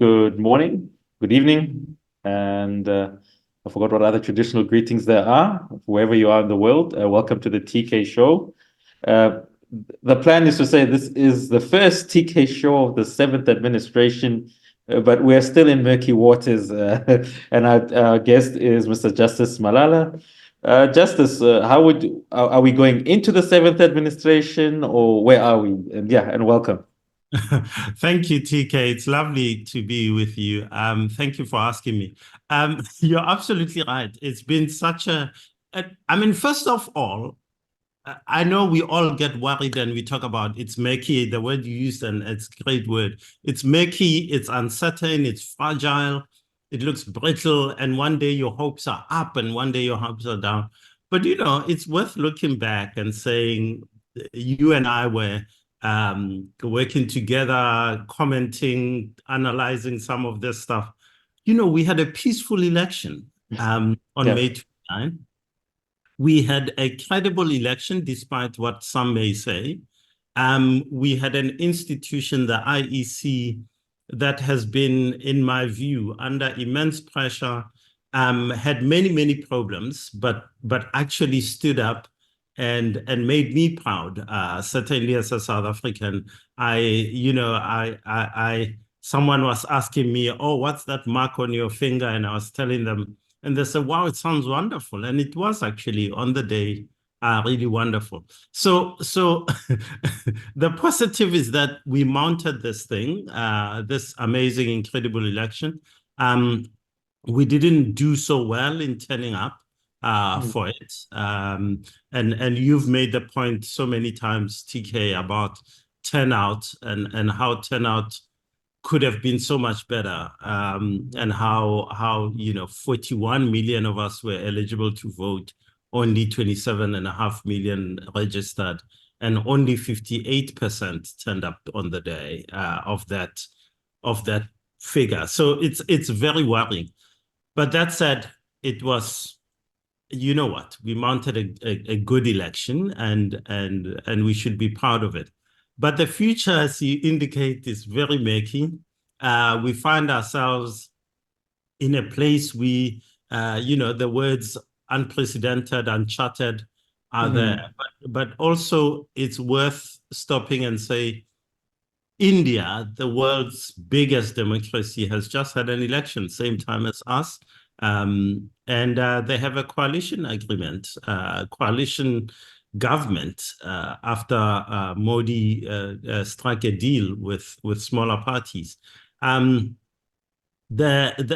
Good morning, good evening, and I forgot what other traditional greetings there are, wherever you are in the world. Welcome to the TK show. Uh, the plan is to say this is the first TK show of the seventh administration, but we're still in murky waters, and our guest is Mr. Justice Malala. Justice, are we going into the seventh administration, or where are we? And welcome. Thank you, TK. It's lovely to be with you. Thank you for asking me. You're absolutely right. It's been I mean, first of all, I know we all get worried and we talk about it's murky, the word you used, and it's a great word. It's murky, it's uncertain, it's fragile, it looks brittle, and one day your hopes are up and one day your hopes are down. But, it's worth looking back and saying you and I were working together, commenting, analyzing some of this stuff. We had a peaceful election on Yeah. May 29. We had a credible election, despite what some may say. We had an institution, the IEC, that has been, in my view, under immense pressure, had many, many problems, but actually stood up and made me proud. Certainly, as a South African, someone was asking me, "Oh, what's that mark on your finger?" And I was telling them, and they said, "Wow, it sounds wonderful." And it was actually on the day really wonderful. So the positive is that we mounted this thing, this amazing, incredible election. We didn't do so well in turning up for it. And you've made the point so many times, TK, about turnout and how turnout could have been so much better, and how 41 million of us were eligible to vote, only 27.5 million registered, and only 58% turned up on the day of that figure. So it's very worrying. But that said, it was, we mounted a good election, and we should be proud of it. But the future, as you indicate, is very murky. We find ourselves in a place the words unprecedented, uncharted are there. But also it's worth stopping and say, India, the world's biggest democracy, has just had an election, same time as us. And they have a coalition agreement, coalition government after Modi struck a deal with smaller parties. The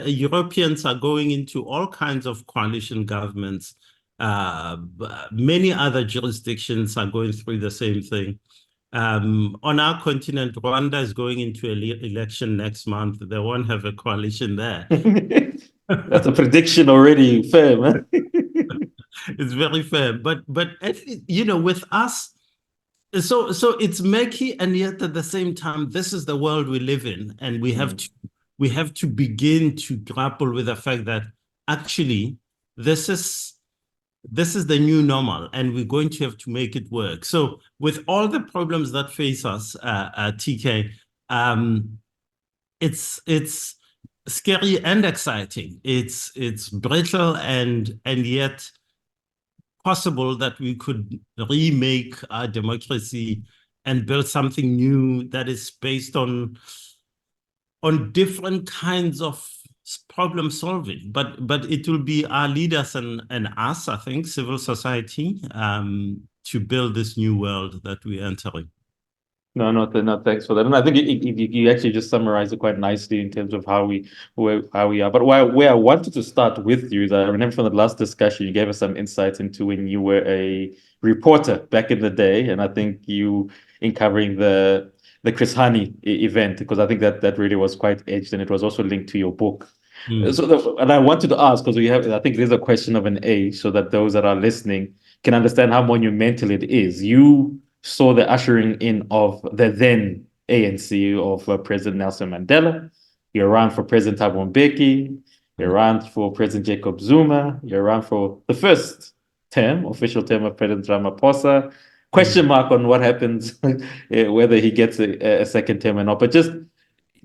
Europeans are going into all kinds of coalition governments. Many other jurisdictions are going through the same thing. On our continent, Rwanda is going into an election next month. They won't have a coalition there. That's a prediction already firm. Huh? It's very firm. But with us, so it's murky, and yet at the same time, this is the world we live in, and we have to begin to grapple with the fact that actually this is the new normal, and we're going to have to make it work. So with all the problems that face us, TK, it's scary and exciting. It's brittle and yet possible that we could remake our democracy and build something new that is based on different kinds of problem solving, but it will be our leaders and us, I think, civil society, to build this new world that we're entering. No, thanks for that. And I think you actually just summarized it quite nicely in terms of how we are. But where I wanted to start with you is I remember from the last discussion, you gave us some insights into when you were a reporter back in the day, and I think you in covering the Chris Hani event, because I think that really was quite edged, and it was also linked to your book. And I wanted to ask, because I think it is a question of an age, so that those that are listening can understand how monumental it is. You saw the ushering in of the then ANC of President Nelson Mandela. You ran for President Thabo Mbeki. You ran for President Jacob Zuma. You ran for the first official term of President Ramaphosa. Question mark on what happens, whether he gets a second term or not. But just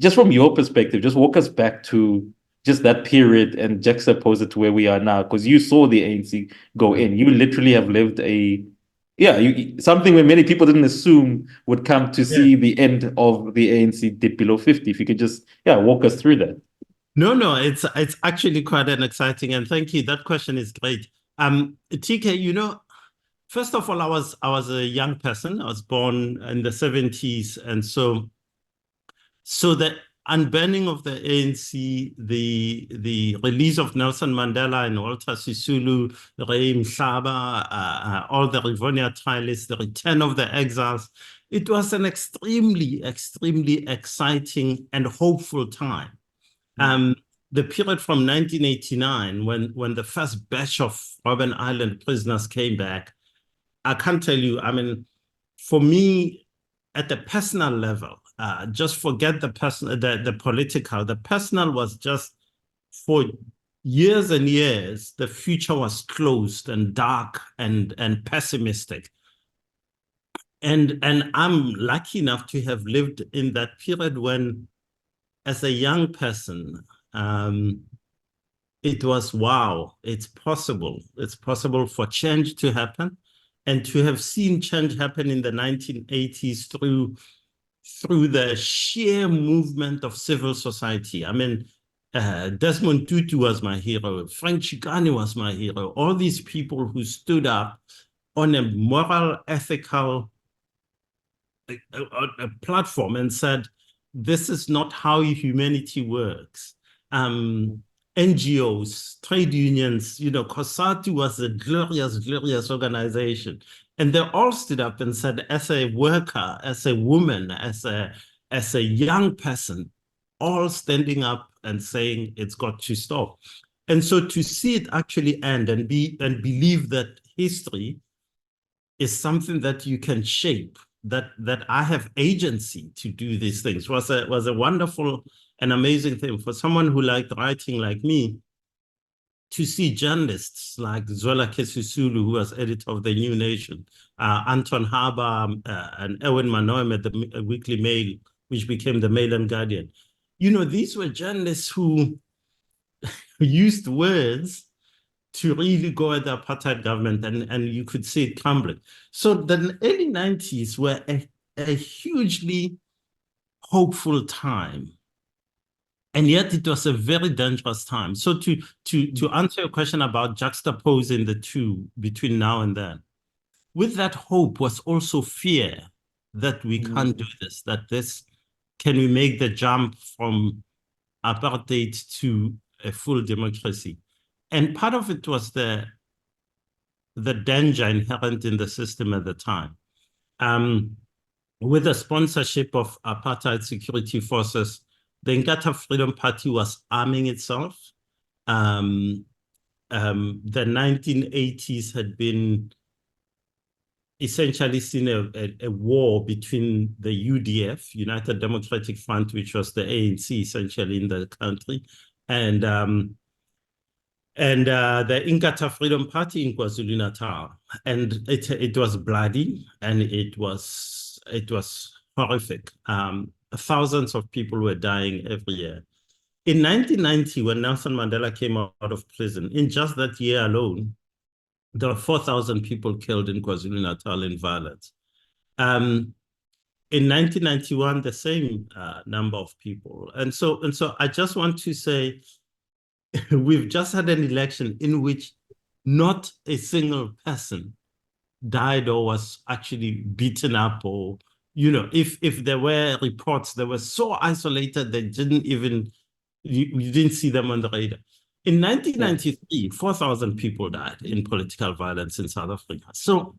just from your perspective, just walk us back to just that period and juxtapose it to where we are now, because you saw the ANC go in. You literally have lived something where many people didn't assume would come to see the end of the ANC dip below 50. If you could just, walk us through that. No, it's actually quite an exciting, and thank you. That question is great. TK, first of all, I was a young person. I was born in the 70s, and so the unbanning of the ANC, the release of Nelson Mandela and Walter Sisulu, Ray Mhlaba, all the Rivonia trialists, the return of the exiles, it was an extremely, extremely exciting and hopeful time. The period from 1989, when the first batch of Robben Island prisoners came back, I can't tell you, I mean, for me, at the personal level, just forget the personal, the political. The personal was just, for years and years, the future was closed and dark and pessimistic. And I'm lucky enough to have lived in that period when, as a young person, it was, wow, it's possible. It's possible for change to happen, and to have seen change happen in the 1980s through the sheer movement of civil society. I mean, Desmond Tutu was my hero. Frank Chikane was my hero. All these people who stood up on a moral, ethical a platform and said, this is not how humanity works. NGOs, trade unions, COSATU was a glorious, glorious organization. And they all stood up and said, as a worker, as a woman, as a young person, all standing up and saying it's got to stop. And so to see it actually end and believe that history is something that you can shape, that I have agency to do these things, was a wonderful and amazing thing for someone who liked writing like me. To see journalists like Zwelakhe Sisulu, who was editor of the New Nation, Anton Haber, and Erwin Manoem at the Weekly Mail, which became the Mail and Guardian. These were journalists who used words to really go at the apartheid government, and you could see it crumbling. So the early 90s were a hugely hopeful time. And yet it was a very dangerous time. So to answer your question about juxtaposing the two between now and then, with that hope was also fear that we can't do this, can we make the jump from apartheid to a full democracy? And part of it was the danger inherent in the system at the time. With the sponsorship of apartheid security forces, the Inkatha Freedom Party was arming itself. The 1980s had been essentially seen a war between the UDF, United Democratic Front, which was the ANC essentially in the country, and the Inkatha Freedom Party in KwaZulu-Natal. And it was bloody, and it was horrific. Thousands of people were dying every year. In 1990, when Nelson Mandela came out of prison, in just that year alone, there were 4,000 people killed in KwaZulu-Natal in violence. In 1991, the same number of people. And so I just want to say, we've just had an election in which not a single person died or was actually beaten up, or if there were reports, they were so isolated they didn't even, you didn't see them on the radar. In 1993, 4,000 people died in political violence in South Africa. So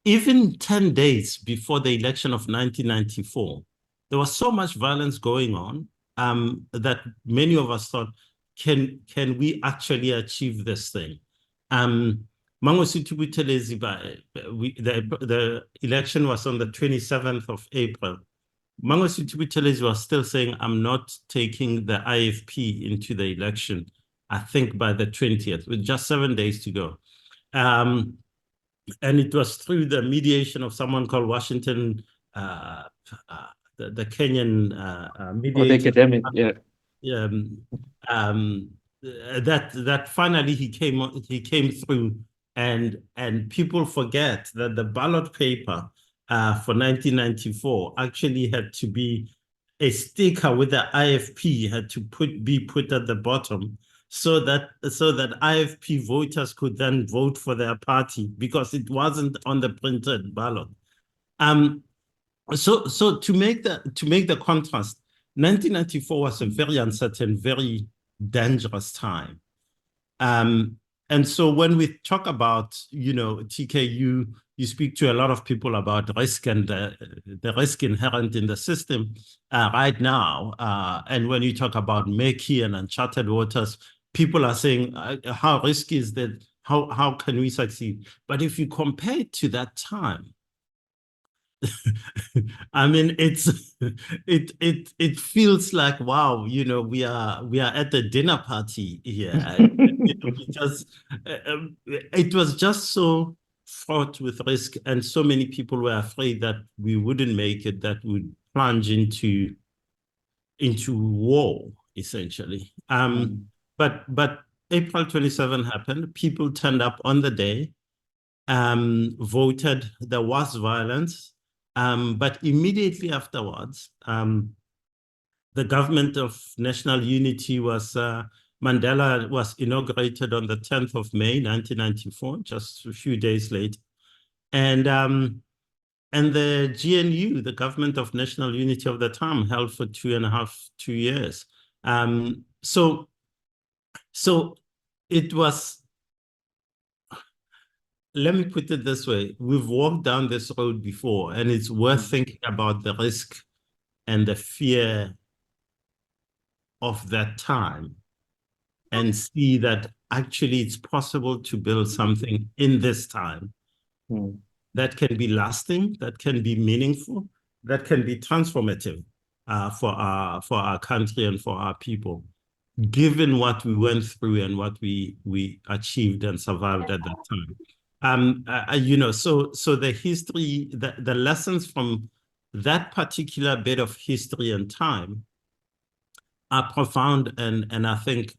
even 10 days before the election of 1994, there was so much violence going on that many of us thought, can we actually achieve this thing? The election was on the 27th of April. Mangosuthu Buthelezi was still saying, I'm not taking the IFP into the election, I think by the 20th, with just 7 days to go. And it was through the mediation of someone called Washington the Kenyan Or the mediator. academic, yeah. Um, that finally he came through, and people forget that the ballot paper for 1994 actually had to be a sticker with the IFP had to be put at the bottom so that IFP voters could then vote for their party because it wasn't on the printed ballot. So to make the contrast, 1994 was a very uncertain, very dangerous time. And so when we talk about, TK, you speak to a lot of people about risk and the risk inherent in the system right now. And when you talk about Mbeki and uncharted waters, people are saying, how risky is that? How can we succeed? But if you compare it to that time, I mean, it feels like, wow, we are at the dinner party here. It was just so fraught with risk, and so many people were afraid that we wouldn't make it, that would plunge into war, essentially. But April 27 happened. People turned up on the day, voted. There was violence. But immediately afterwards, the government of national unity Mandela was inaugurated on the 10th of May, 1994, just a few days later. And the GNU, the government of national unity of the time, held for 2 years. So it was, let me put it this way. We've walked down this road before, and it's worth thinking about the risk and the fear of that time and see that actually it's possible to build something in this time that can be lasting, that can be meaningful, that can be transformative for our country and for our people, given what we went through and what we achieved and survived at that time. So the history, the lessons from that particular bit of history and time are profound, and I think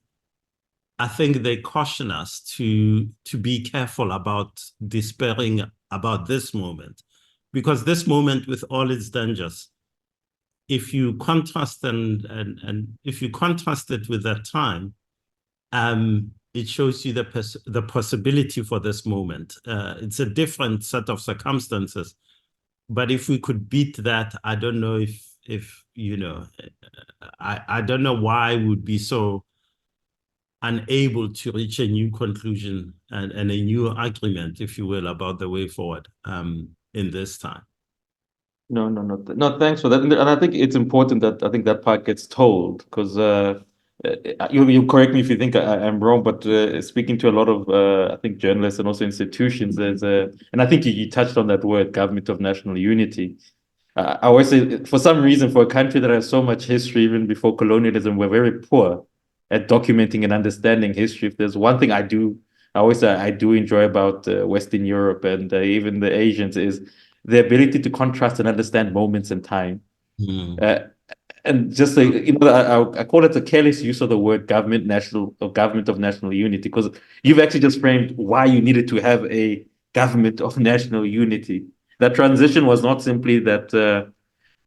they caution us to be careful about despairing about this moment, because this moment, with all its dangers, if you contrast and if you contrast it with that time, it shows you the possibility for this moment. It's a different set of circumstances, but if we could beat that, I don't know if I don't know why we would be so unable to reach a new conclusion and a new agreement, if you will, about the way forward in this time. No, thanks for that. And I think it's important that I think that part gets told, because you correct me if you think I'm wrong, but speaking to a lot of I think journalists and also institutions, and I think you touched on that word, government of national unity. I always say, for some reason, for a country that has so much history, even before colonialism, we're very poor at documenting and understanding history. If there's one thing I always say I do enjoy about Western Europe and even the Asians, is the ability to contrast and understand moments in time. And just like, I call it a careless use of the word government of national unity, because you've actually just framed why you needed to have a government of national unity. That transition was not simply that,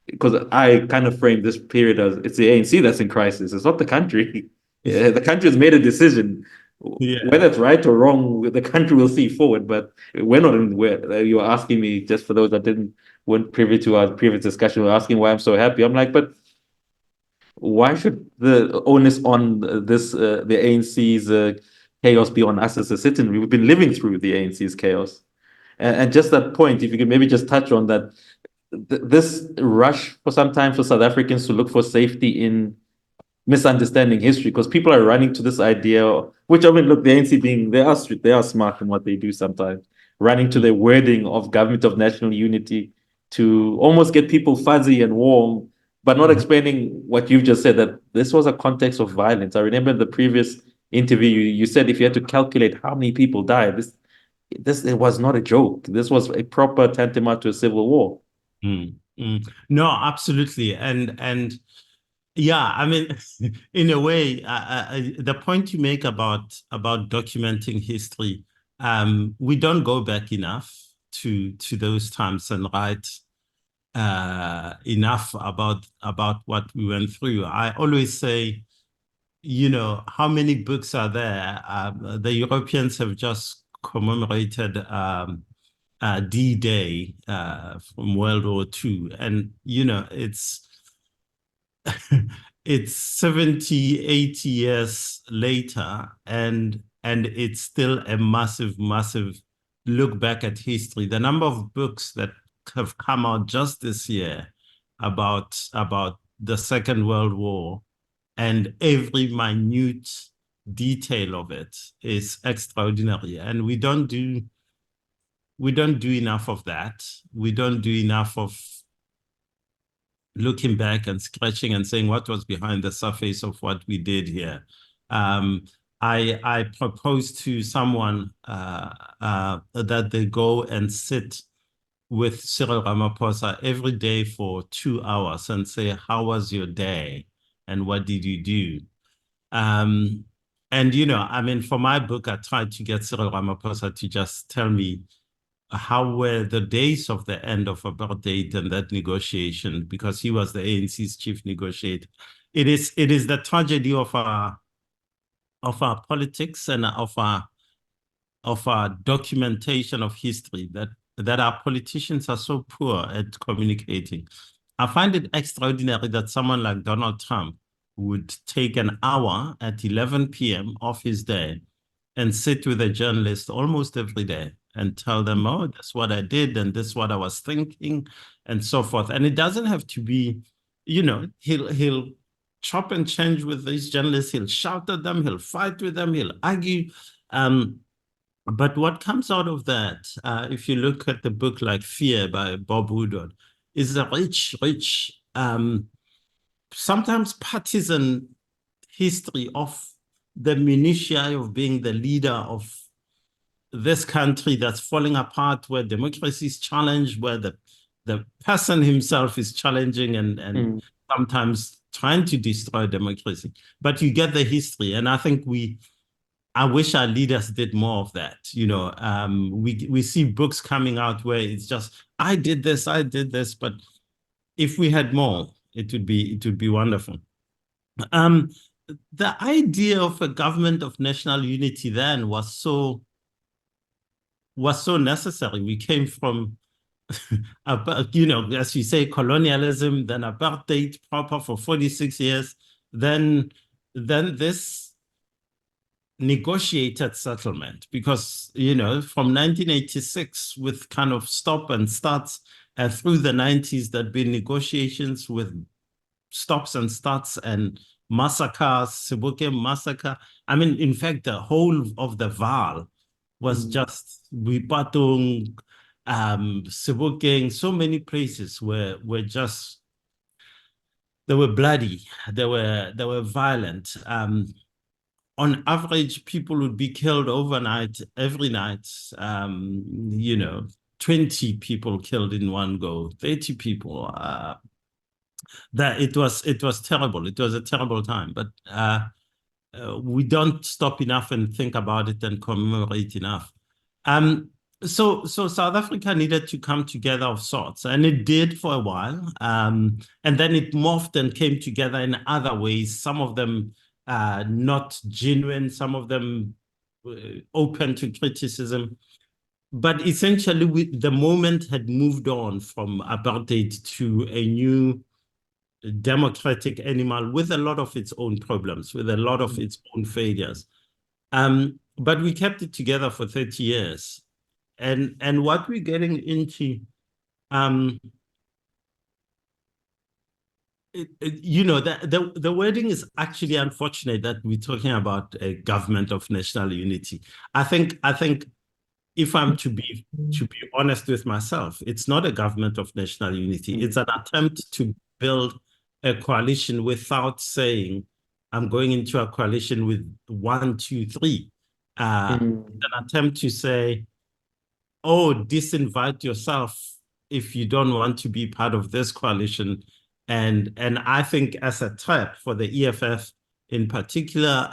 because I kind of framed this period as it's the ANC that's in crisis. It's not the country. The country has made a decision. Yeah. Whether it's right or wrong, the country will see forward. But we're not in where you were asking me, just for those that weren't privy to our previous discussion, were asking why I'm so happy. I'm like, but why should the onus on the ANC's chaos be on us as a citizen? We've been living through the ANC's chaos. And just that point, if you could maybe just touch on that, this rush for sometimes for South Africans to look for safety in misunderstanding history, because people are running to this idea, which, I mean, look, the ANC they are smart in what they do sometimes, running to the wording of government of national unity to almost get people fuzzy and warm, but not explaining what you've just said, that this was a context of violence. I remember in the previous interview, you said if you had to calculate how many people died, this it was not a joke. This was a proper tantamount to a civil war. No, absolutely. And yeah, I mean, in a way, the point you make about documenting history, we don't go back enough to those times and write enough about what we went through. I always say, you know, how many books are there? The Europeans have just commemorated D-Day from World War II, and you know, it's 70, 80 years later, and it's still a massive look back at history. The number of books that have come out just this year about the Second World War, and every minute detail of it is extraordinary. And we don't do enough of that. We don't do enough of looking back and scratching and saying what was behind the surface of what we did here. I proposed to someone that they go and sit with Cyril Ramaphosa every day for 2 hours and say, how was your day? And what did you do? And, you know, I mean, for my book, I tried to get Cyril Ramaphosa to just tell me how were the days of the end of apartheid and that negotiation, because he was the ANC's chief negotiator. It is the tragedy of our politics and of our documentation of history that our politicians are so poor at communicating. I find it extraordinary that someone like Donald Trump would take an hour at 11 p.m. of his day and sit with a journalist almost every day and tell them, oh, that's what I did, and this is what I was thinking, and so forth. And it doesn't have to be, you know, he'll chop and change with these journalists, he'll shout at them, he'll fight with them, he'll argue. But what comes out of that, if you look at the book like Fear by Bob Woodward, is a rich, sometimes partisan history of the minutiae of being the leader of this country that's falling apart, where democracy is challenged, where the person himself is challenging and sometimes trying to destroy democracy. But you get the history, and I think I wish our leaders did more of that. You know, we see books coming out where it's just, I did this, but if we had more, it would be wonderful. The idea of a government of national unity then was so necessary. We came from, you know, as you say, colonialism, then apartheid proper for 46 years, then this negotiated settlement, because, you know, from 1986 with kind of stop and starts through the 90s, there'd been negotiations with stops and starts and massacres, Sebokeng massacre. I mean, in fact, the whole of the Vaal was just Witwatersrand, Sebokeng, so many places were just, they were bloody, they were violent. On average, people would be killed overnight, every night. You know, 20 people killed in one go, 30 people. That it was terrible. It was a terrible time, but we don't stop enough and think about it and commemorate enough. So South Africa needed to come together of sorts, and it did for a while. And then it morphed and came together in other ways. Some of them not genuine, some of them open to criticism. But essentially, the moment had moved on from apartheid to a new democratic animal with a lot of its own problems, with a lot of its own failures. But we kept it together for 30 years. And what we're getting into, you know, the wording is actually unfortunate that we're talking about a government of national unity. I think if I'm to be honest with myself, it's not a government of national unity. It's an attempt to build a coalition without saying, I'm going into a coalition with 1, 2, 3. An attempt to say, oh, disinvite yourself if you don't want to be part of this coalition. And I think as a threat for the EFF in particular,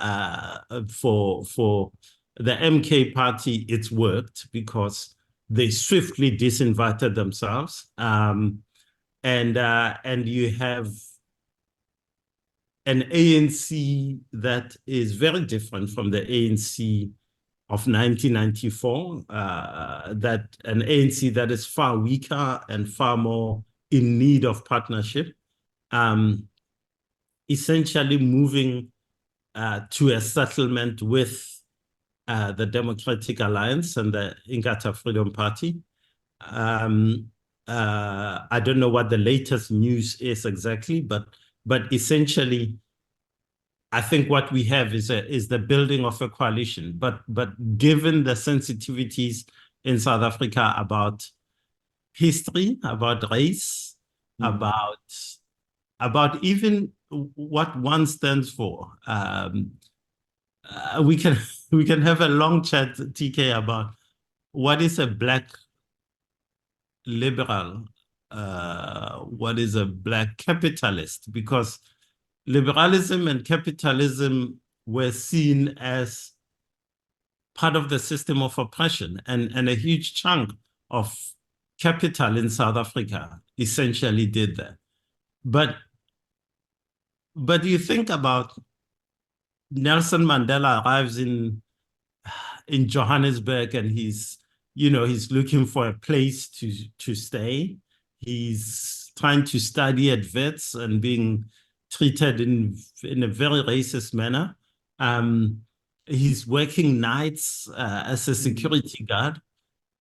for the MK party, it's worked because they swiftly disinvited themselves. And you have an ANC that is very different from the ANC of 1994, that an ANC that is far weaker and far more in need of partnership, essentially moving to a settlement with the Democratic Alliance and the Inkatha Freedom Party. I don't know what the latest news is exactly, but essentially, I think what we have is the building of a coalition. But given the sensitivities in South Africa about history, about race, about even what one stands for, we can have a long chat, TK, about what is a Black liberal, what is a Black capitalist, because liberalism and capitalism were seen as part of the system of oppression, and a huge chunk of capital in South Africa essentially did that. But you think about Nelson Mandela arrives in Johannesburg, and he's looking for a place to stay. He's trying to study at Wits and being treated in a very racist manner. He's working nights as a security guard.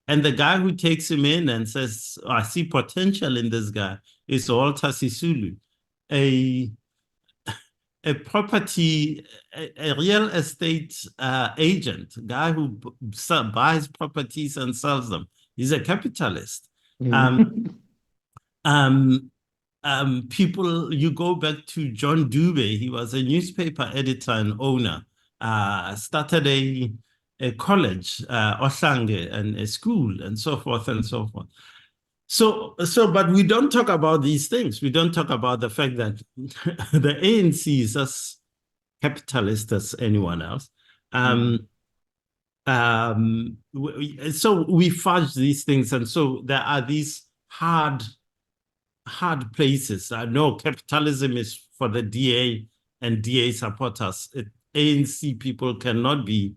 And the guy who takes him in and says, I see potential in this guy, is Walter Sisulu, a real estate agent, guy who buys properties and sells them. He's a capitalist. People, you go back to John Dube, he was a newspaper editor and owner, started a college, Ohlange, and a school, and so forth and so forth. But we don't talk about these things. We don't talk about the fact that the ANC is as capitalist as anyone else. So we fudge these things, and so there are these hard places. No, capitalism is for the DA and DA supporters. ANC people cannot be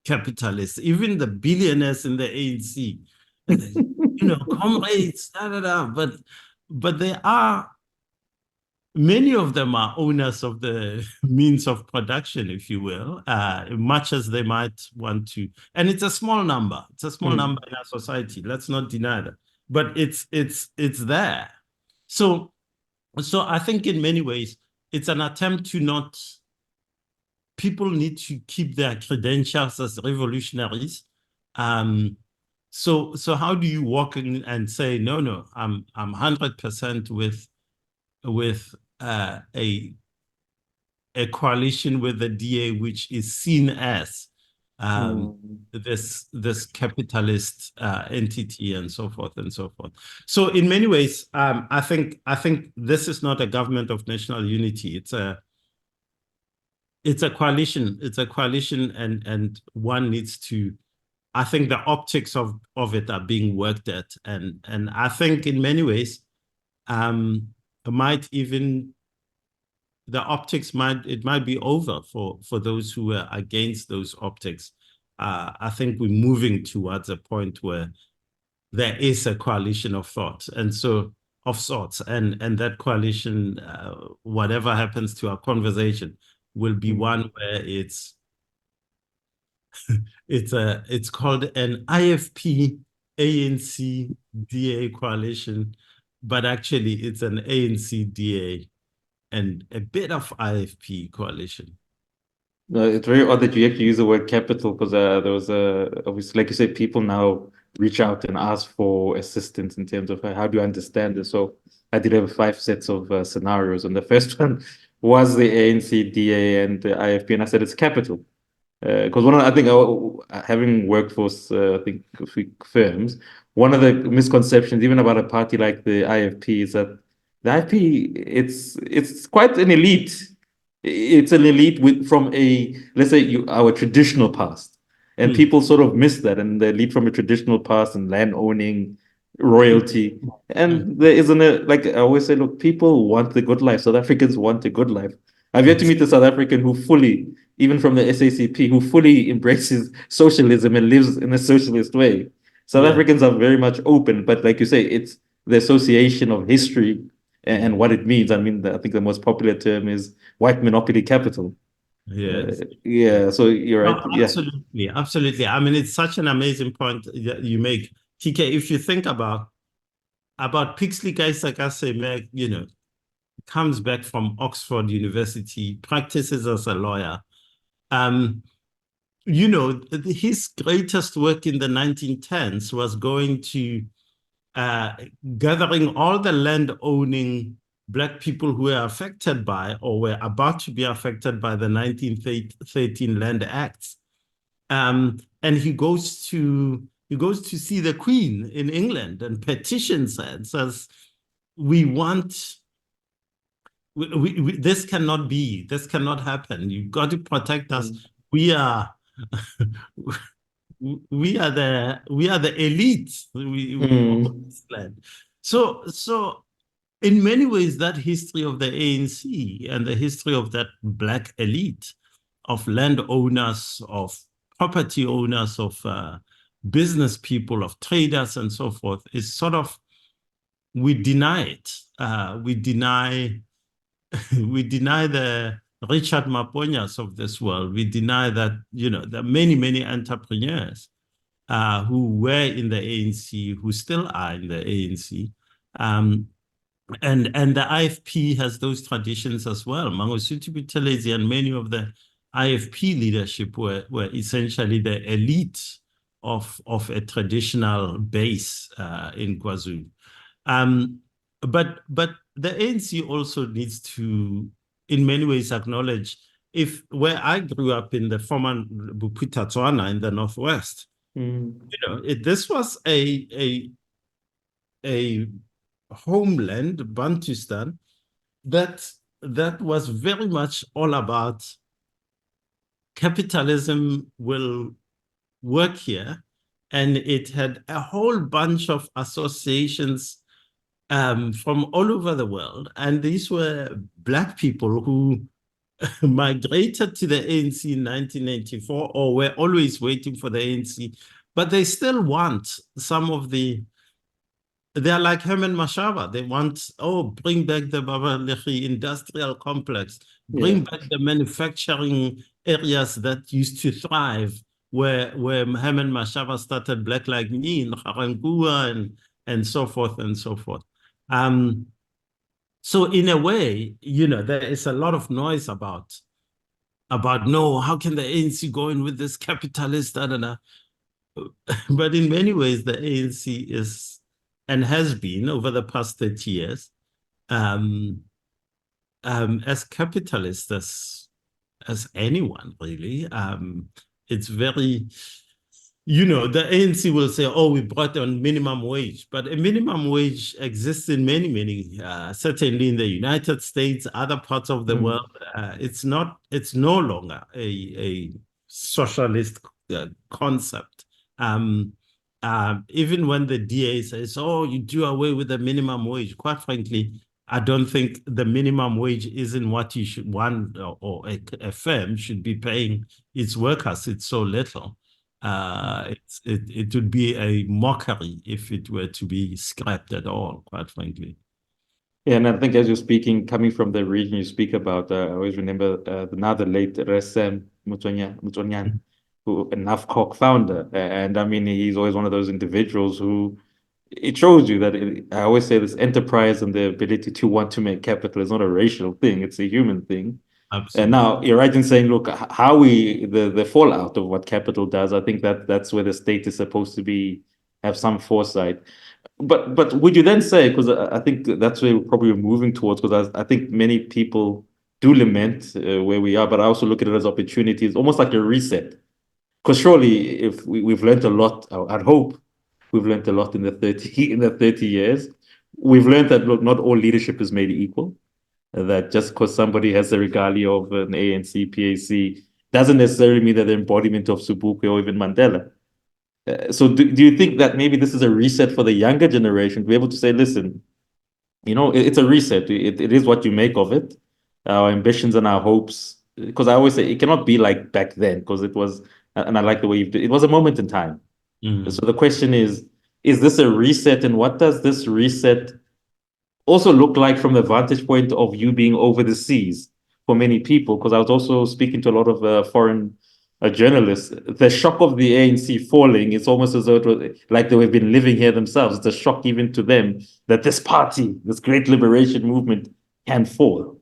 capitalists. Even the billionaires in the ANC, comrades, but they are, many of them are owners of the means of production, if you will, much as they might want to. And it's a small number. It's a small number in our society. Let's not deny that. But it's there. So I think in many ways, it's an attempt to not, people need to keep their credentials as revolutionaries. So how do you walk in and say, no, I'm 100% with a coalition with the DA, which is seen as this capitalist entity, and so forth and so forth. So in many ways, I think this is not a government of national unity. It's a coalition. It's a coalition, and one needs to, I think the optics of it are being worked at, and I think in many ways, the optics might be over for those who are against those optics. I think we're moving towards a point where there is a coalition of thought, and so of sorts, and that coalition, whatever happens to our conversation, will be one where it's called an IFP ANC DA coalition, but actually it's an ANC DA and a bit of IFP coalition. No, it's very odd that you actually use the word capital, because there was obviously, like you said, people now reach out and ask for assistance in terms of how do you understand this. So I did have 5 sets of scenarios, and the first one was the ANC, DA, and the IFP, and I said it's capital. Because I think having worked for I think a few firms, one of the misconceptions even about a party like the IFP is that the IFP it's quite an elite. It's an elite from a, let's say, our traditional past, and Mm, people sort of miss that, and the elite from a traditional past and land owning, royalty, mm. and there isn't a, like I always say, look, people want the good life. South Africans want a good life. I've yet to meet a South African who fully, even from the SACP, who fully embraces socialism and lives in a socialist way. South Yeah, Africans are very much open, but like you say, it's the association of history and mm, what it means. I mean, I think the most popular term is white monopoly capital. yes. Yeah. Yeah, so you're right. No, Yeah. absolutely, absolutely. I mean, it's such an amazing point that you make, TK. If you think about Pixley Kaisakase, comes back from Oxford University, practices as a lawyer. Um, his greatest work in the 1910s was going to uh, gathering all the land owning Black people who were affected by or were about to be affected by the 1913 Land Acts. And he goes to see the Queen in England and petitions her and says, "We want this cannot be, this cannot happen. You've got to protect us. Mm. We are we are the elite. We own Mm. this land." So in many ways, that history of the ANC and the history of that Black elite, of landowners, of property owners, of business people, of traders, and so forth, is sort of, we deny it. We deny we deny the Richard Maponyas of this world. We deny that, there are many, many entrepreneurs who were in the ANC, who still are in the ANC. Um, and the IFP has those traditions as well. Mangosuthu Buthelezi and many of the IFP leadership were essentially the elite of a traditional base in KwaZulu. Um, but the ANC also needs to, in many ways, acknowledge, if where I grew up in the former Witwatersrand in the northwest, Mm. this was a homeland, Bantustan, that was very much all about capitalism will work here, and it had a whole bunch of associations from all over the world, and these were Black people who migrated to the ANC in 1994 or were always waiting for the ANC, but they still want some of they're like Herman Mashaba. They want, bring back the Babalegi industrial complex, Yeah. bring back the manufacturing areas that used to thrive, where Herman Mashaba started Black Like Me in Garangua and so forth and so forth. Um, so in a way, there is a lot of noise about no, how can the ANC go in with this capitalist, da, da, da. But in many ways, the ANC is and has been over the past 30 years um, as capitalist as anyone, really. It's very, the ANC will say, "Oh, we brought on minimum wage," but a minimum wage exists in many, many, certainly in the United States, other parts of the Mm. world. It's no longer a socialist concept. Even when the DA says, "Oh, you do away with the minimum wage," quite frankly, I don't think the minimum wage isn't what you should want, or a firm should be paying its workers. It's so little. It would be a mockery if it were to be scrapped at all, quite frankly. Yeah, and I think as you're speaking, coming from the region you speak about, I always remember now the late Resem Mutonyan, who a NAFCOC founder. And I mean, he's always one of those individuals who, it shows you that I always say this enterprise and the ability to want to make capital is not a racial thing, it's a human thing. And Absolutely. now you're right in saying, look, how the fallout of what capital does, I think that's where the state is supposed to have some foresight. But would you then say, because I think that's where we're probably moving towards, because I think many people do lament where we are, but I also look at it as opportunities, almost like a reset. Because surely, if we've learned a lot, I'd hope we've learned a lot in the 30 in the 30 years. We've learned that look, not all leadership is made equal. That just because somebody has the regalia of an ANC, PAC, doesn't necessarily mean that they're embodiment of Sobukwe or even Mandela. So do you think that maybe this is a reset for the younger generation to be able to say, listen, it's a reset. It is what you make of it. Our ambitions and our hopes. Because I always say it cannot be like back then, because it was, and I like the way it was a moment in time. So the question is this a reset? And what does this reset also look like from the vantage point of you being over the seas for many people? Because I was also speaking to a lot of foreign journalists. The shock of the ANC falling, it's almost as though it was like they have been living here themselves. It's a shock even to them that this party, this great liberation movement, can fall.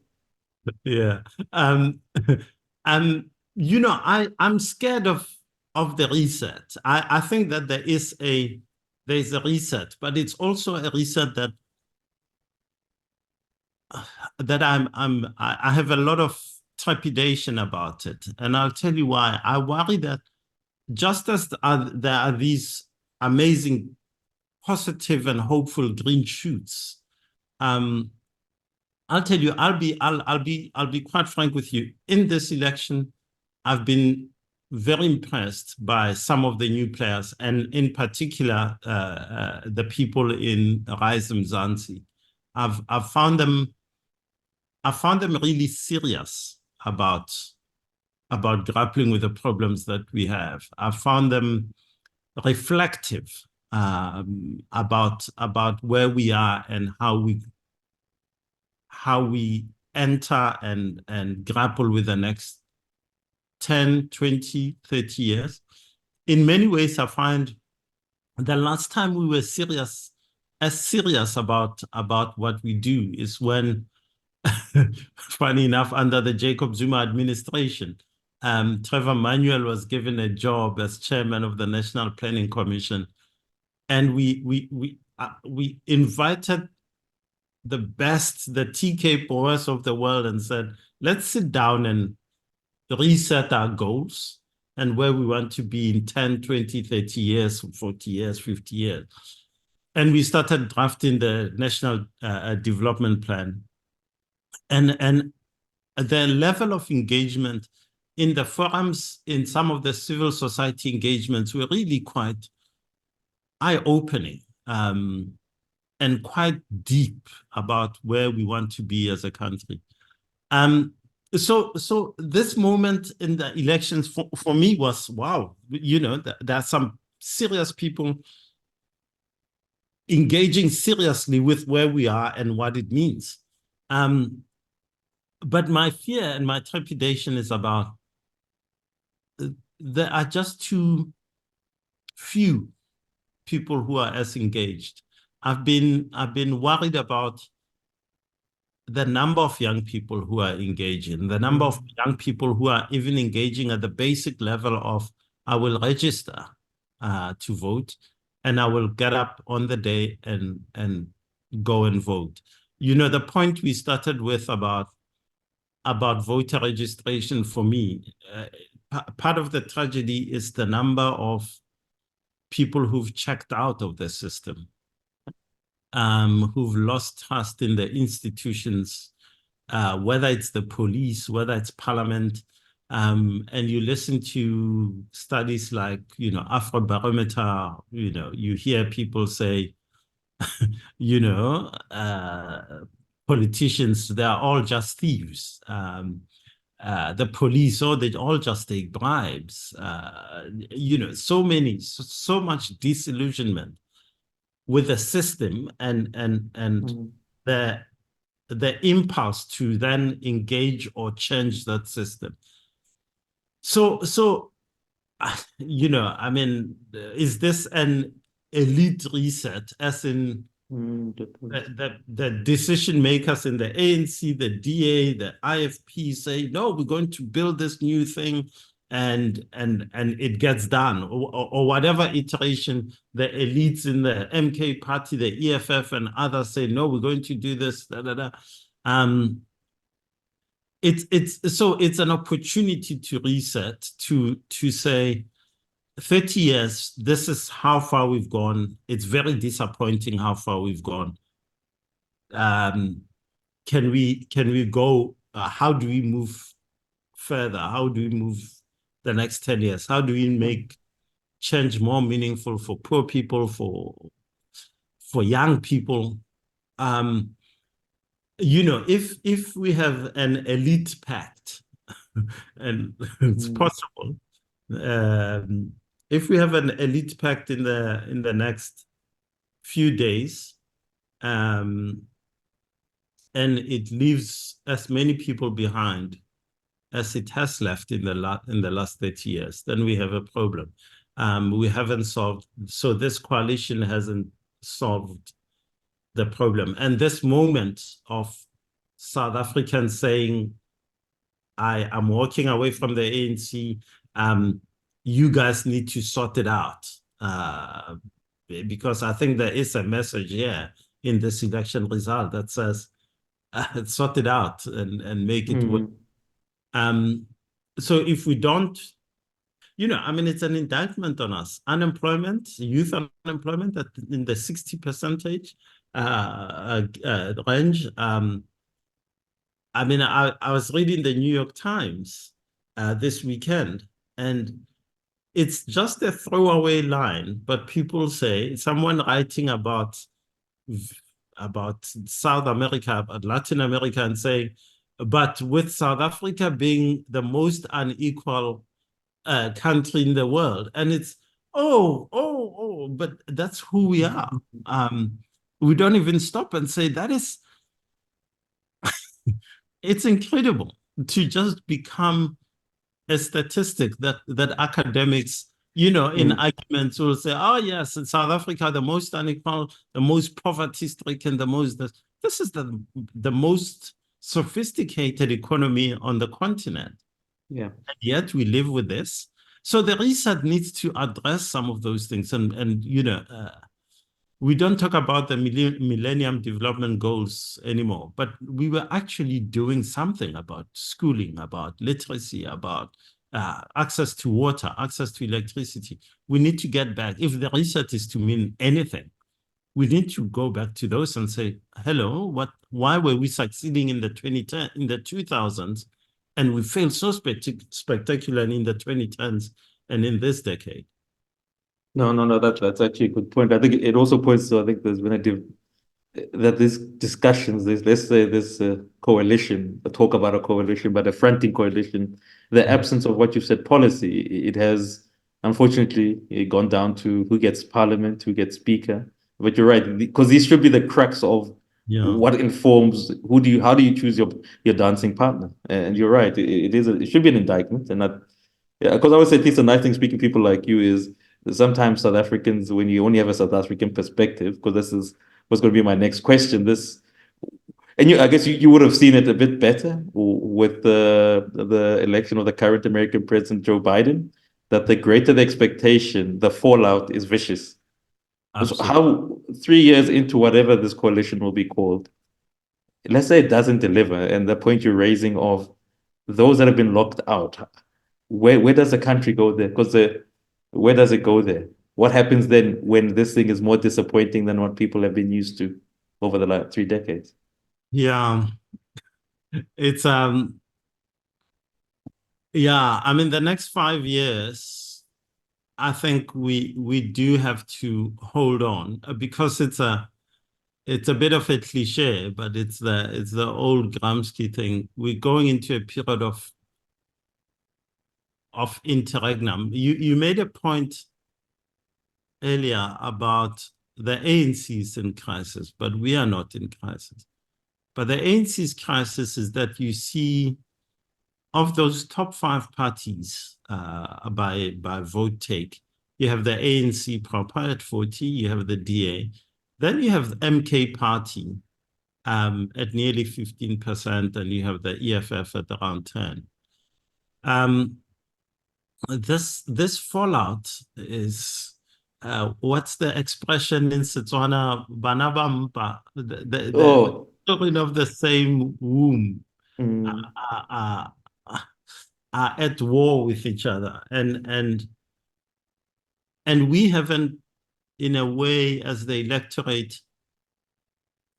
Yeah. I'm scared of the reset. I think that there's a reset, but it's also a reset that I have a lot of trepidation about it. And I'll tell you why. I worry that just as there are these amazing, positive and hopeful green shoots, I'll tell you, I'll be quite frank with you. In this election, I've been very impressed by some of the new players, and in particular, the people in Rise Mzansi. I've found them really serious about grappling with the problems that we have. I found them reflective about where we are and how we enter and grapple with the next 10, 20, 30 years. In many ways, I find the last time we were serious about what we do is when, funny enough, under the Jacob Zuma administration, Trevor Manuel was given a job as chairman of the National Planning Commission, and we invited the best, the TK Pooes of the world, and said, let's sit down and reset our goals and where we want to be in 10, 20, 30 years, 40 years, 50 years. And we started drafting the National Development Plan. And the level of engagement in the forums, in some of the civil society engagements, were really quite eye-opening and quite deep about where we want to be as a country. So this moment in the elections for me was, wow, there are some serious people engaging seriously with where we are and what it means. But my fear and my trepidation is about there are just too few people who are as engaged. I've been worried about the number of young people who are engaging, the number of young people who are even engaging at the basic level of, I will register to vote, and I will get up on the day and go and vote. The point we started with about voter registration, for me, part of the tragedy is the number of people who've checked out of the system, who've lost trust in the institutions, whether it's the police, whether it's parliament. And you listen to studies like, Afrobarometer, you hear people say, politicians, they are all just thieves. The police, they all just take bribes. So much disillusionment with the system and the impulse to then engage or change that system. So is this an elite reset, as in the decision makers in the ANC, the DA, the IFP say, no, we're going to build this new thing, and it gets done, or whatever iteration the elites in the MK party, the EFF and others say, no, we're going to do this, it's an opportunity to reset, to say 30 years, this is how far we've gone. It's very disappointing how far we've gone. Can we go, how do we move further? How do we move the next 10 years? How do we make change more meaningful for poor people, for young people? If we have an elite pact, and it's possible, if we have an elite pact in the next few days, and it leaves as many people behind as it has left in the last 30 years, then we have a problem. We haven't solved, so this coalition hasn't solved the problem. And this moment of South Africans saying, I am walking away from the ANC, you guys need to sort it out. Because I think there is a message here in this election result that says, sort it out and make it work. So if we don't, it's an indictment on us. Unemployment, youth unemployment in the 60% range. I was reading the New York Times this weekend, and it's just a throwaway line, but people say, someone writing about South America, about Latin America, and saying, but with South Africa being the most unequal country in the world, and it's but that's who we are. We don't even stop and say that is. It's incredible to just become a statistic that academics, in arguments will say, oh yes, in South Africa, the most unequal, the most poverty-stricken, this is the most sophisticated economy on the continent. Yeah. And yet we live with this. So the reset needs to address some of those things. And we don't talk about the Millennium Development Goals anymore, but we were actually doing something about schooling, about literacy, about access to water, access to electricity. We need to get back. If the reset is to mean anything, we need to go back to those and say, hello, why were we succeeding in the 2000s, and we failed so spectacularly in the 2010s and in this decade? No, that's actually a good point. I think it also points to, I think there's been that these discussions, let's say this coalition, talk about a coalition, but a fronting coalition, the absence of what you said, policy, it has unfortunately gone down to who gets parliament, who gets speaker. But you're right, because these should be the crux of what informs how do you choose your dancing partner. And you're right, it should be an indictment, and not. Yeah, because I always say, at least the nice thing speaking people like you is sometimes South Africans, when you only have a South African perspective, because this is what's going to be my next question. I guess you would have seen it a bit better with the election of the current American president, Joe Biden, that the greater the expectation, the fallout is vicious. So how 3 years into whatever this coalition will be called, let's say it doesn't deliver, and the point you're raising of those that have been locked out, where does the country go there? Because where does it go there? What happens then when this thing is more disappointing than what people have been used to over the last 3 decades? Yeah, it's the next 5 years, I think we do have to hold on, because it's a bit of a cliche, but it's the old Gramsci thing. We're going into a period of interregnum. You made a point earlier about the ANC's in crisis, but we are not in crisis. But the ANC's crisis is that you see, of those top 5 parties by vote take, you have the ANC proper at 40, you have the DA, then you have the MK party at nearly 15%, and you have the EFF at around 10%. This fallout is, what's the expression in Setswana? Bana ba mpa, the children of the same womb. Mm, are, are at war with each other, and we haven't, in a way, as the electorate,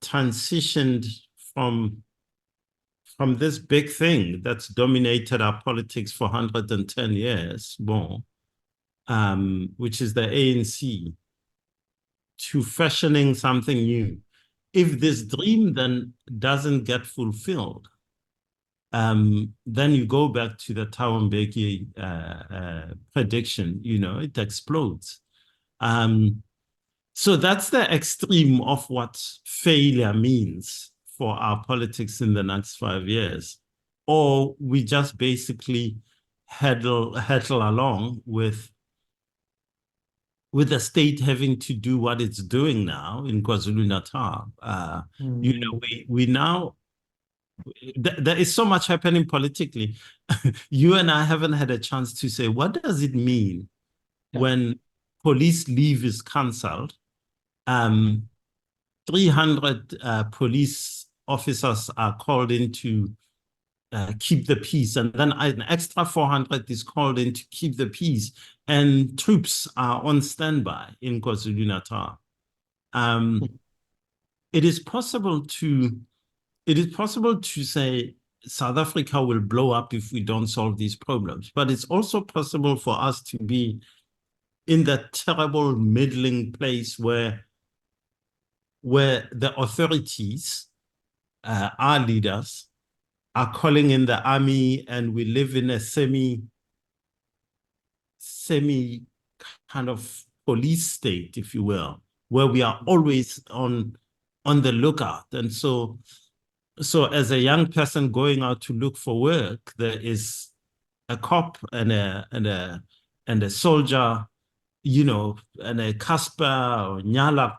transitioned from this big thing that's dominated our politics for 110 years more, which is the ANC, to fashioning something new. If this dream then doesn't get fulfilled, then you go back to the Thabo Mbeki prediction, it explodes. So that's the extreme of what failure means for our politics in the next 5 years. Or we just basically heddle along with the state having to do what it's doing now in KwaZulu-Natal. We now, there is so much happening politically. You and I haven't had a chance to say, what does it mean when police leave is cancelled? 300 police officers are called in to keep the peace, and then an extra 400 is called in to keep the peace, and troops are on standby in KwaZulu-Natal. It is possible to say South Africa will blow up if we don't solve these problems, but it's also possible for us to be in that terrible middling place where the authorities, our leaders, are calling in the army, and we live in a semi kind of police state, if you will, where we are always on the lookout. And so as a young person going out to look for work, there is a cop and a soldier, and a Casper or Nyala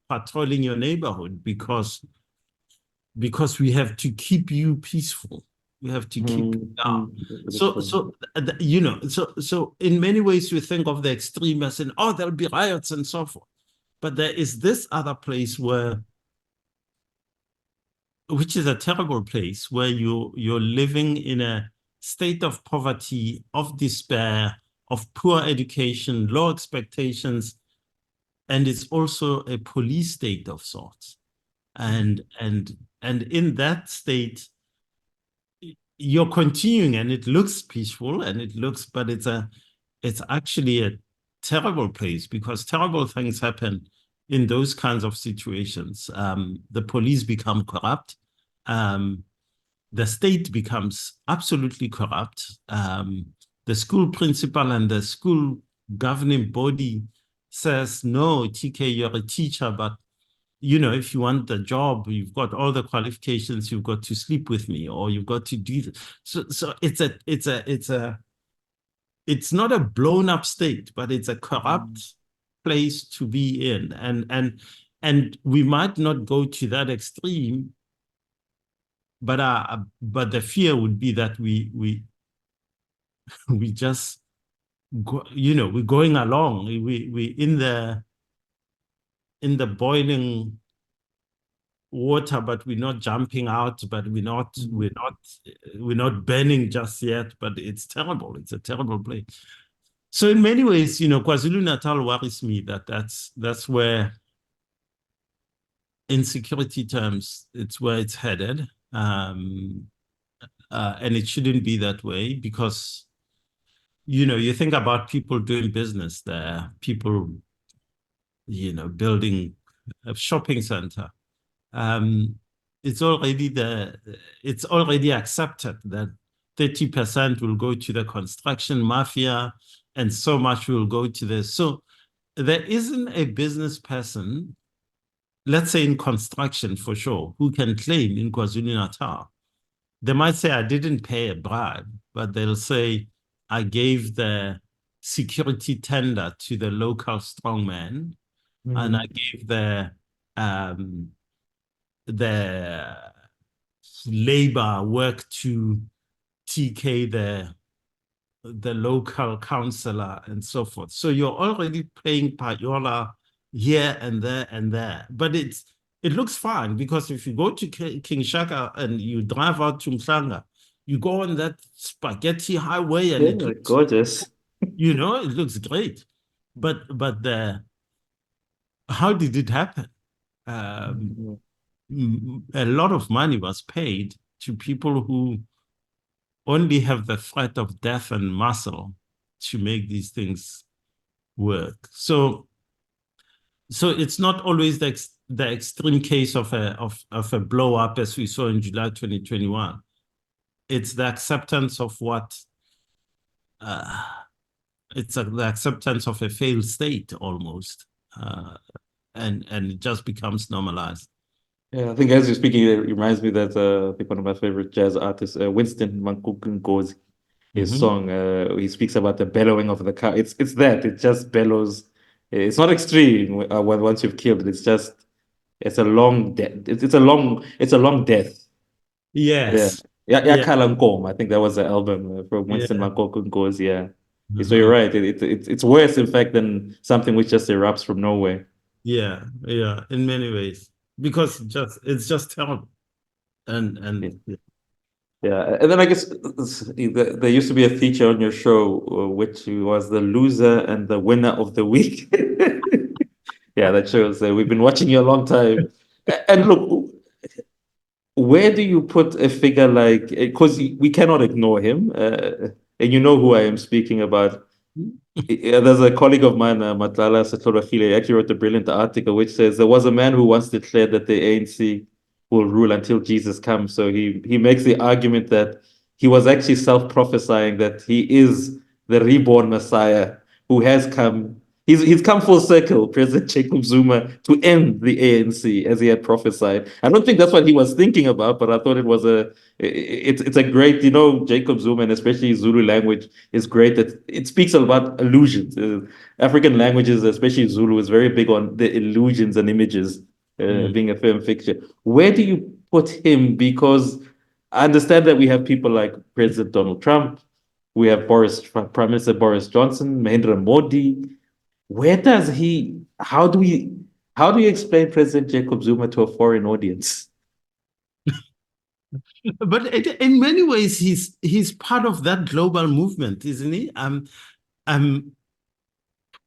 patrolling your neighborhood because we have to keep you peaceful. We have to keep you down. So in many ways, we think of the extreme as in, there'll be riots and so forth. But there is this other place which is a terrible place, where you're living in a state of poverty, of despair, of poor education, low expectations, and it's also a police state of sorts. And in that state, you're continuing, and it looks peaceful, but it's actually a terrible place, because terrible things happen in those kinds of situations. The police become corrupt. The state becomes absolutely corrupt. The school principal and the school governing body says, no, TK, you're a teacher, but if you want the job, you've got all the qualifications, you've got to sleep with me, or you've got to do this. So it's not a blown up state, but it's a corrupt place to be in. And we might not go to that extreme, but the fear would be that we just go, we're going along. We in the boiling water, but we're not jumping out, but we're not burning just yet, but it's terrible. It's a terrible place. So in many ways, KwaZulu-Natal worries me that's where, in security terms, it's where it's headed. And it shouldn't be that way, because, you think about people doing business there, people, building a shopping center. It's already accepted that 30% will go to the construction mafia, and so much will go to this. So there isn't a business person, let's say in construction for sure, who can claim in KwaZulu-Natal. They might say, I didn't pay a bribe, but they'll say, I gave the security tender to the local strongman, and I gave the labor work to TK, the local councillor, and so forth. So you're already playing payola here and there and there. But it looks fine, because if you go to King Shaka and you drive out to Mhlanga, you go on that spaghetti highway and it looks, gorgeous. it looks great. But how did it happen? A lot of money was paid to people who only have the threat of death and muscle to make these things work. So it's not always the extreme case of a blow up as we saw in July 2021. It's the acceptance of what the acceptance of a failed state almost, and it just becomes normalized. Yeah, I think as you're speaking, it reminds me that I think one of my favorite jazz artists, Winston Mankukungozi, his song, he speaks about the bellowing of the cow. It's that it just bellows. It's not extreme when once you've killed it. It's just it's a long death. It's a long death. Yes. Yeah, Yeah. Kalankom. I think that was the album from Winston Yeah. Mankukungozi. Yeah. So you're right. It's worse, in fact, than something which just erupts from nowhere. Yeah, in many ways, because it's just terrible, and Yeah, and then I guess there used to be a feature on your show, which was the loser and the winner of the week. Yeah, that shows we've been watching you a long time. And look, where do you put a figure like, because we cannot ignore him, and you know who I am speaking about. There's a colleague of mine, Matlala Setloragile, actually wrote a brilliant article which says there was a man who once declared that the ANC will rule until Jesus comes. So he makes the argument that he was actually self-prophesying that he is the reborn Messiah who has come. He's come full circle, President Jacob Zuma, to end the ANC as he had prophesied. I don't think that's what he was thinking about, but I thought it's a great, Jacob Zuma, and especially Zulu language is great. That it speaks about illusions. African languages, especially Zulu, is very big on the illusions and images, being a film fiction. Where do you put him? Because I understand that we have people like President Donald Trump, we have Prime Minister Boris Johnson, Mahendra Modi. Where does how do you explain President Jacob Zuma to a foreign audience? But in many ways, he's part of that global movement, isn't he?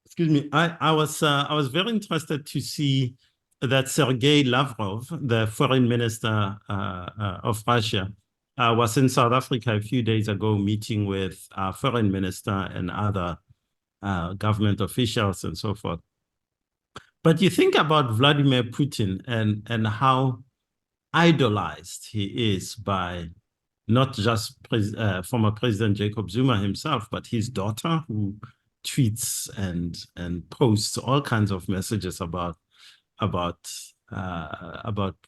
Excuse me. I was very interested to see that Sergei Lavrov, the foreign minister of Russia, was in South Africa a few days ago, meeting with our foreign minister and other government officials and so forth. But you think about Vladimir Putin and how idolized he is by not just former President Jacob Zuma himself, but his daughter, who tweets and posts all kinds of messages about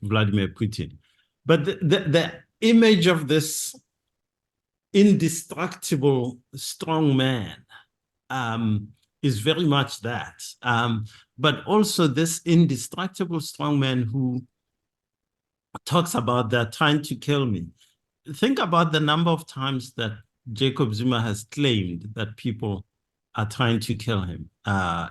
Vladimir Putin. But the image of this indestructible strong man is very much that. But also this indestructible strong man who talks about they're trying to kill me. Think about the number of times that Jacob Zuma has claimed that people are trying to kill him.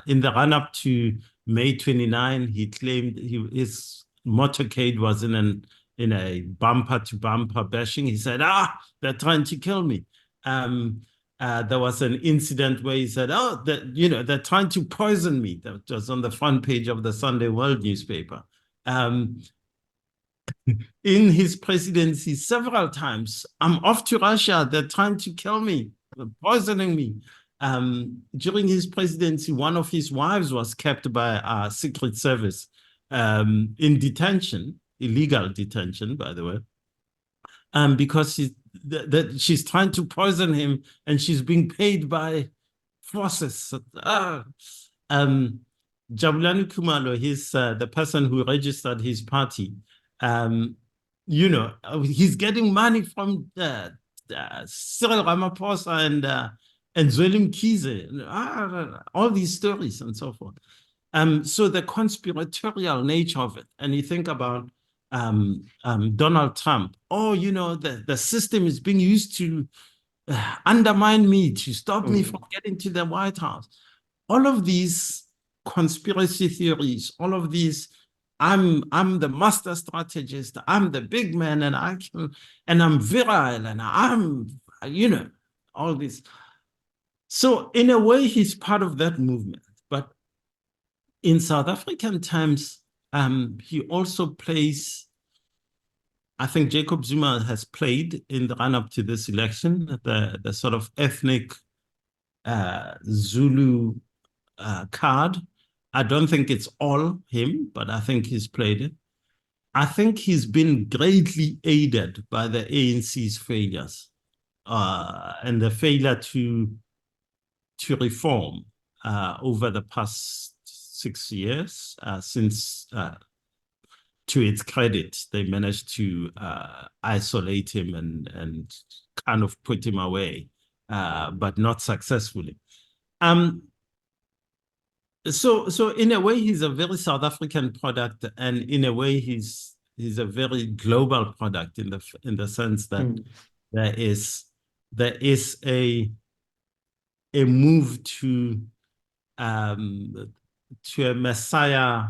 In the run-up to May 29, he claimed his motorcade was in a bumper-to-bumper bashing. He said, they're trying to kill me. There was an incident where he said, they're trying to poison me. That was on the front page of the Sunday World newspaper. In his presidency, several times, I'm off to Russia, they're trying to kill me, they're poisoning me. During his presidency, one of his wives was kept by our Secret Service in detention, illegal detention, by the way, because she's trying to poison him and she's being paid by forces. Jabulani Kumalo, he's the person who registered his party. He's getting money from Cyril Ramaphosa and Zweli Mkhize, all these stories and so forth. So the conspiratorial nature of it, and you think about Donald Trump, the system is being used to undermine me, to stop me from getting to the White House. All of these conspiracy theories, all of these I'm the master strategist, I'm the big man, and I'm virile, and I'm, all this. So in a way, he's part of that movement. But in South African times, he also plays, I think Jacob Zuma has played in the run-up to this election, the sort of ethnic Zulu card. I don't think it's all him, but I think he's played it. I think he's been greatly aided by the ANC's failures and the failure to reform over the past 6 years since, to its credit, they managed to isolate him and kind of put him away, but not successfully. So in a way, he's a very South African product, and in a way, he's a very global product in the sense that there is a move to a messiah,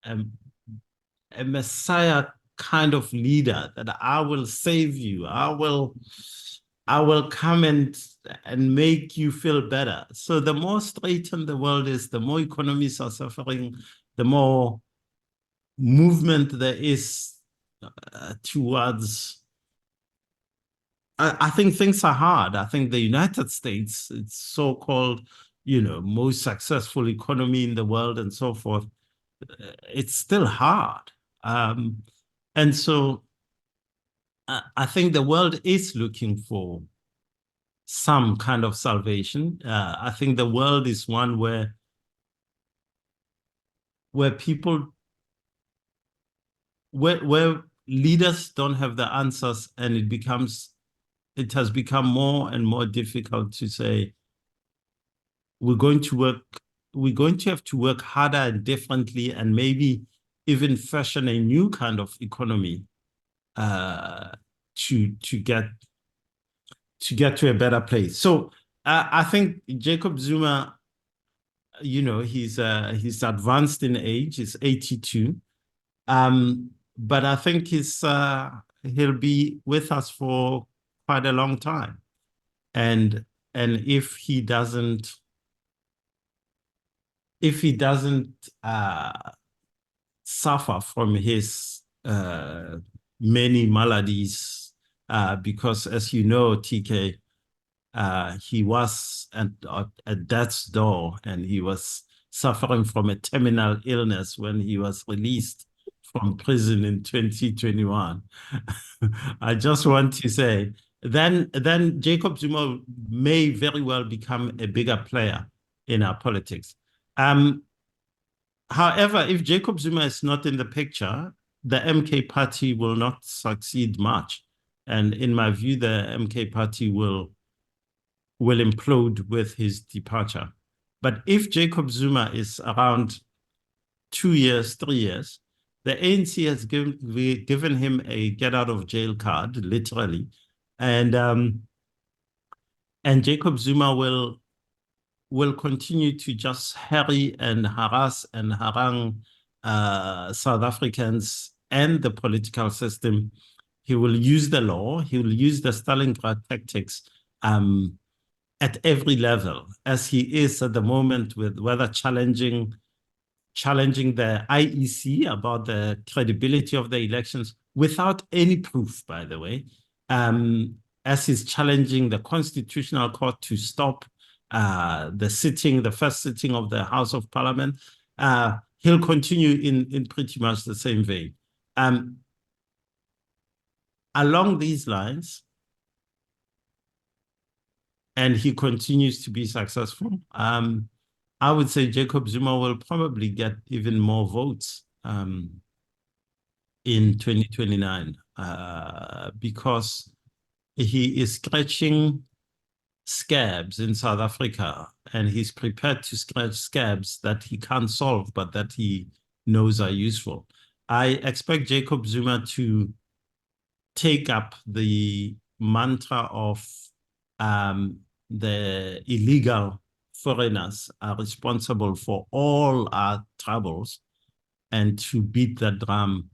a messiah kind of leader, that I will save you, I will come and make you feel better. So the more straitened the world is, the more economies are suffering, the more movement there is towards. I think things are hard. I think the United States, it's so-called, most successful economy in the world and so forth, it's still hard. And so I think the world is looking for some kind of salvation. I think the world is one where people, where leaders don't have the answers, and it has become more and more difficult to say, we're going to have to work harder and differently, and maybe even fashion a new kind of economy to get to a better place. So I think Jacob Zuma, he's advanced in age, he's 82. But I think he'll be with us for quite a long time. And if he doesn't suffer from his many maladies, because, as you know, TK, he was at death's door, and he was suffering from a terminal illness when he was released from prison in 2021. I just want to say, then Jacob Zuma may very well become a bigger player in our politics. However, if Jacob Zuma is not in the picture, the MK party will not succeed much. And in my view, the MK party will implode with his departure. But if Jacob Zuma is around 2 years, 3 years, the ANC has given him a get out of jail card, literally. And Jacob Zuma will continue to just harry and harass and harangue South Africans and the political system. He will use the law. He will use the Stalingrad tactics at every level, as he is at the moment, with whether challenging the IEC about the credibility of the elections without any proof, by the way, as he's challenging the Constitutional Court to stop the first sitting of the House of Parliament. He'll continue in pretty much the same vein. Along these lines, and he continues to be successful, I would say Jacob Zuma will probably get even more votes in 2029 because he is scratching scabs in South Africa, and he's prepared to scratch scabs that he can't solve, but that he knows are useful. I expect Jacob Zuma to take up the mantra of the illegal foreigners are responsible for all our troubles, and to beat the drum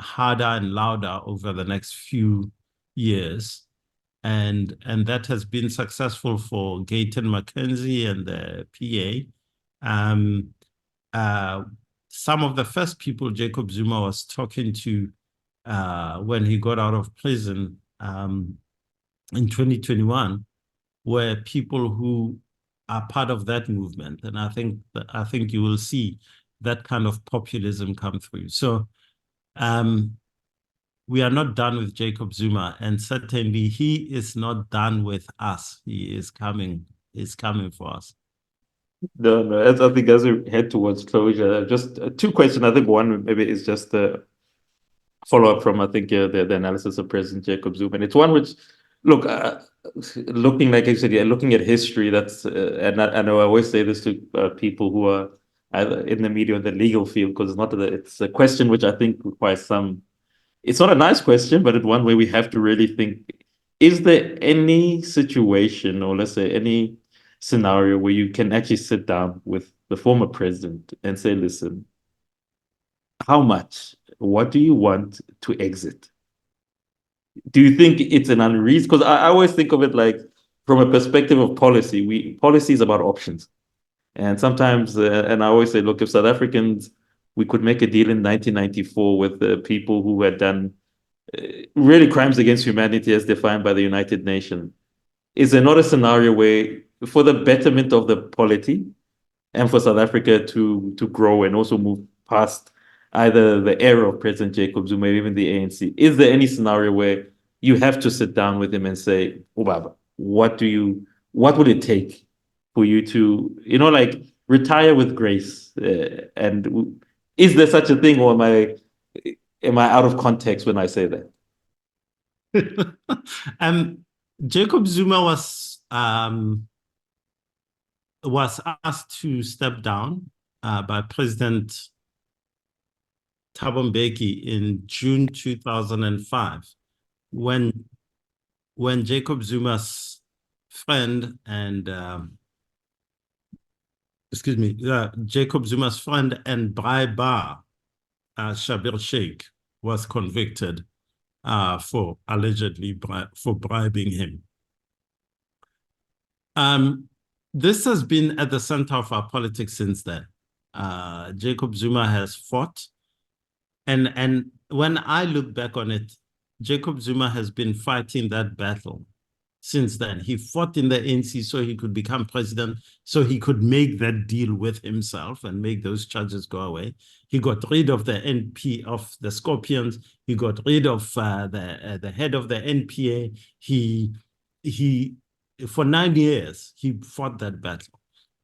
harder and louder over the next few years. And that has been successful for Gayton McKenzie and the PA. Some of the first people Jacob Zuma was talking to when he got out of prison in 2021 were people who are part of that movement. And I think you will see that kind of populism come through. So we are not done with Jacob Zuma, and certainly he is not done with us. He is coming for us. No, I think as we head towards closure, just two questions. I think one maybe is just a follow-up from, I think, the analysis of President Jacob Zuma. And it's one which, look, looking, like I said, looking at history, that's, and I know I always say this to people who are either in the media or the legal field, because it's a question which I think requires some, it's not a nice question, but it's one where we have to really think, is there any situation, or let's say any scenario where you can actually sit down with the former president and say, listen, how much? What do you want to exit? Do you think it's an unreasonable? Because I always think of it like from a perspective of policy. Policy is about options, and sometimes, and I always say, look, if South Africans, we could make a deal in 1994 with the people who had done really crimes against humanity as defined by the United Nations. Is there not a scenario where, for the betterment of the polity and for South Africa to grow and also move past either the era of President Jacob Zuma or even the ANC, is there any scenario where you have to sit down with him and say, Ubaba, what would it take for you to, like, retire with grace? And is there such a thing, or am I out of context when I say that? Jacob Zuma was asked to step down by President Thabo Mbeki in June 2005, when Jacob Zuma's friend and Jacob Zuma's friend and briber Shabir Sheikh was convicted for allegedly for bribing him. This has been at the center of our politics since then. Jacob Zuma has fought. And when I look back on it, Jacob Zuma has been fighting that battle since then. He fought in the ANC so he could become president, so he could make that deal with himself and make those charges go away. He got rid of the NP, of the Scorpions. He got rid of the head of the NPA. He for 9 years, he fought that battle.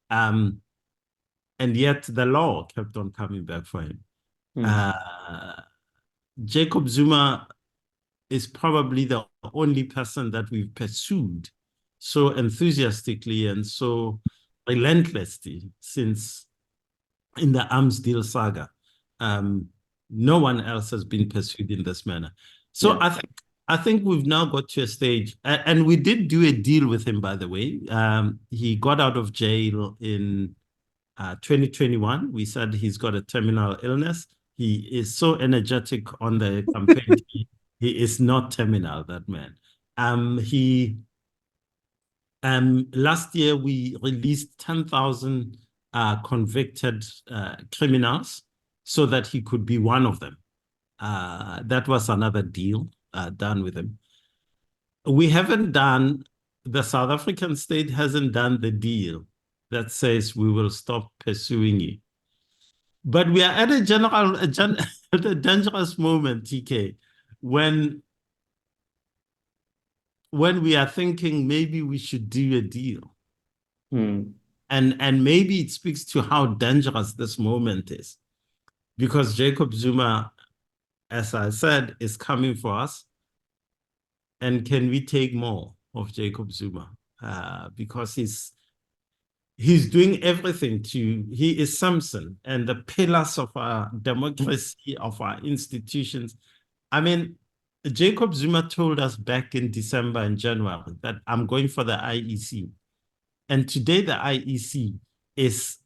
And yet the law kept on coming back for him. Jacob Zuma is probably the only person that we've pursued so enthusiastically and so relentlessly since in the arms deal saga. No one else has been pursued in this manner. So yeah. I think we've now got to a stage, and we did do a deal with him, by the way. He got out of jail in 2021. We said he's got a terminal illness. He is so energetic on the campaign. He is not terminal, that man. Last year, we released 10,000 convicted criminals so that he could be one of them. That was another deal done with him. The South African state hasn't done the deal that says we will stop pursuing you. But we are at a dangerous moment, TK, when we are thinking maybe we should do a deal. And maybe it speaks to how dangerous this moment is. Because Jacob Zuma, as I said, is coming for us. And can we take more of Jacob Zuma? Because he's doing everything he is Samson, and the pillars of our democracy, of our institutions. I mean, Jacob Zuma told us back in December and January that I'm going for the IEC. And today the IEC is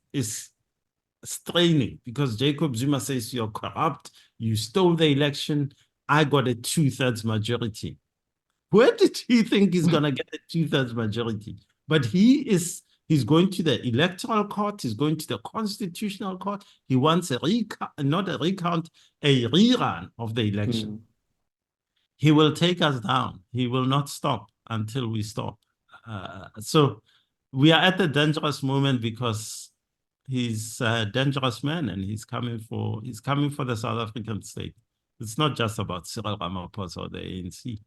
straining because Jacob Zuma says you're corrupt, you stole the election, I got a 2/3 majority. Where did he think he's going to get a 2/3 majority? But he's going to the electoral court, he's going to the constitutional court. He wants not a recount, a rerun of the election. He will take us down. He will not stop until we stop. So we are at a dangerous moment because he's a dangerous man and he's coming for the South African state. It's not just about Cyril Ramaphosa or the ANC.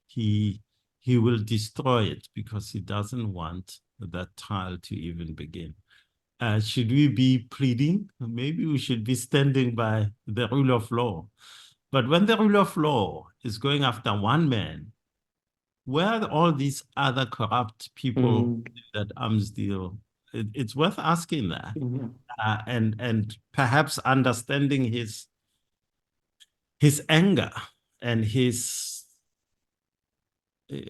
He will destroy it because he doesn't want that trial to even begin. Should we be pleading? Maybe we should be standing by the rule of law. But when the rule of law is going after one man, where are all these other corrupt people in that arms deal? It's worth asking that. And perhaps understanding his anger and his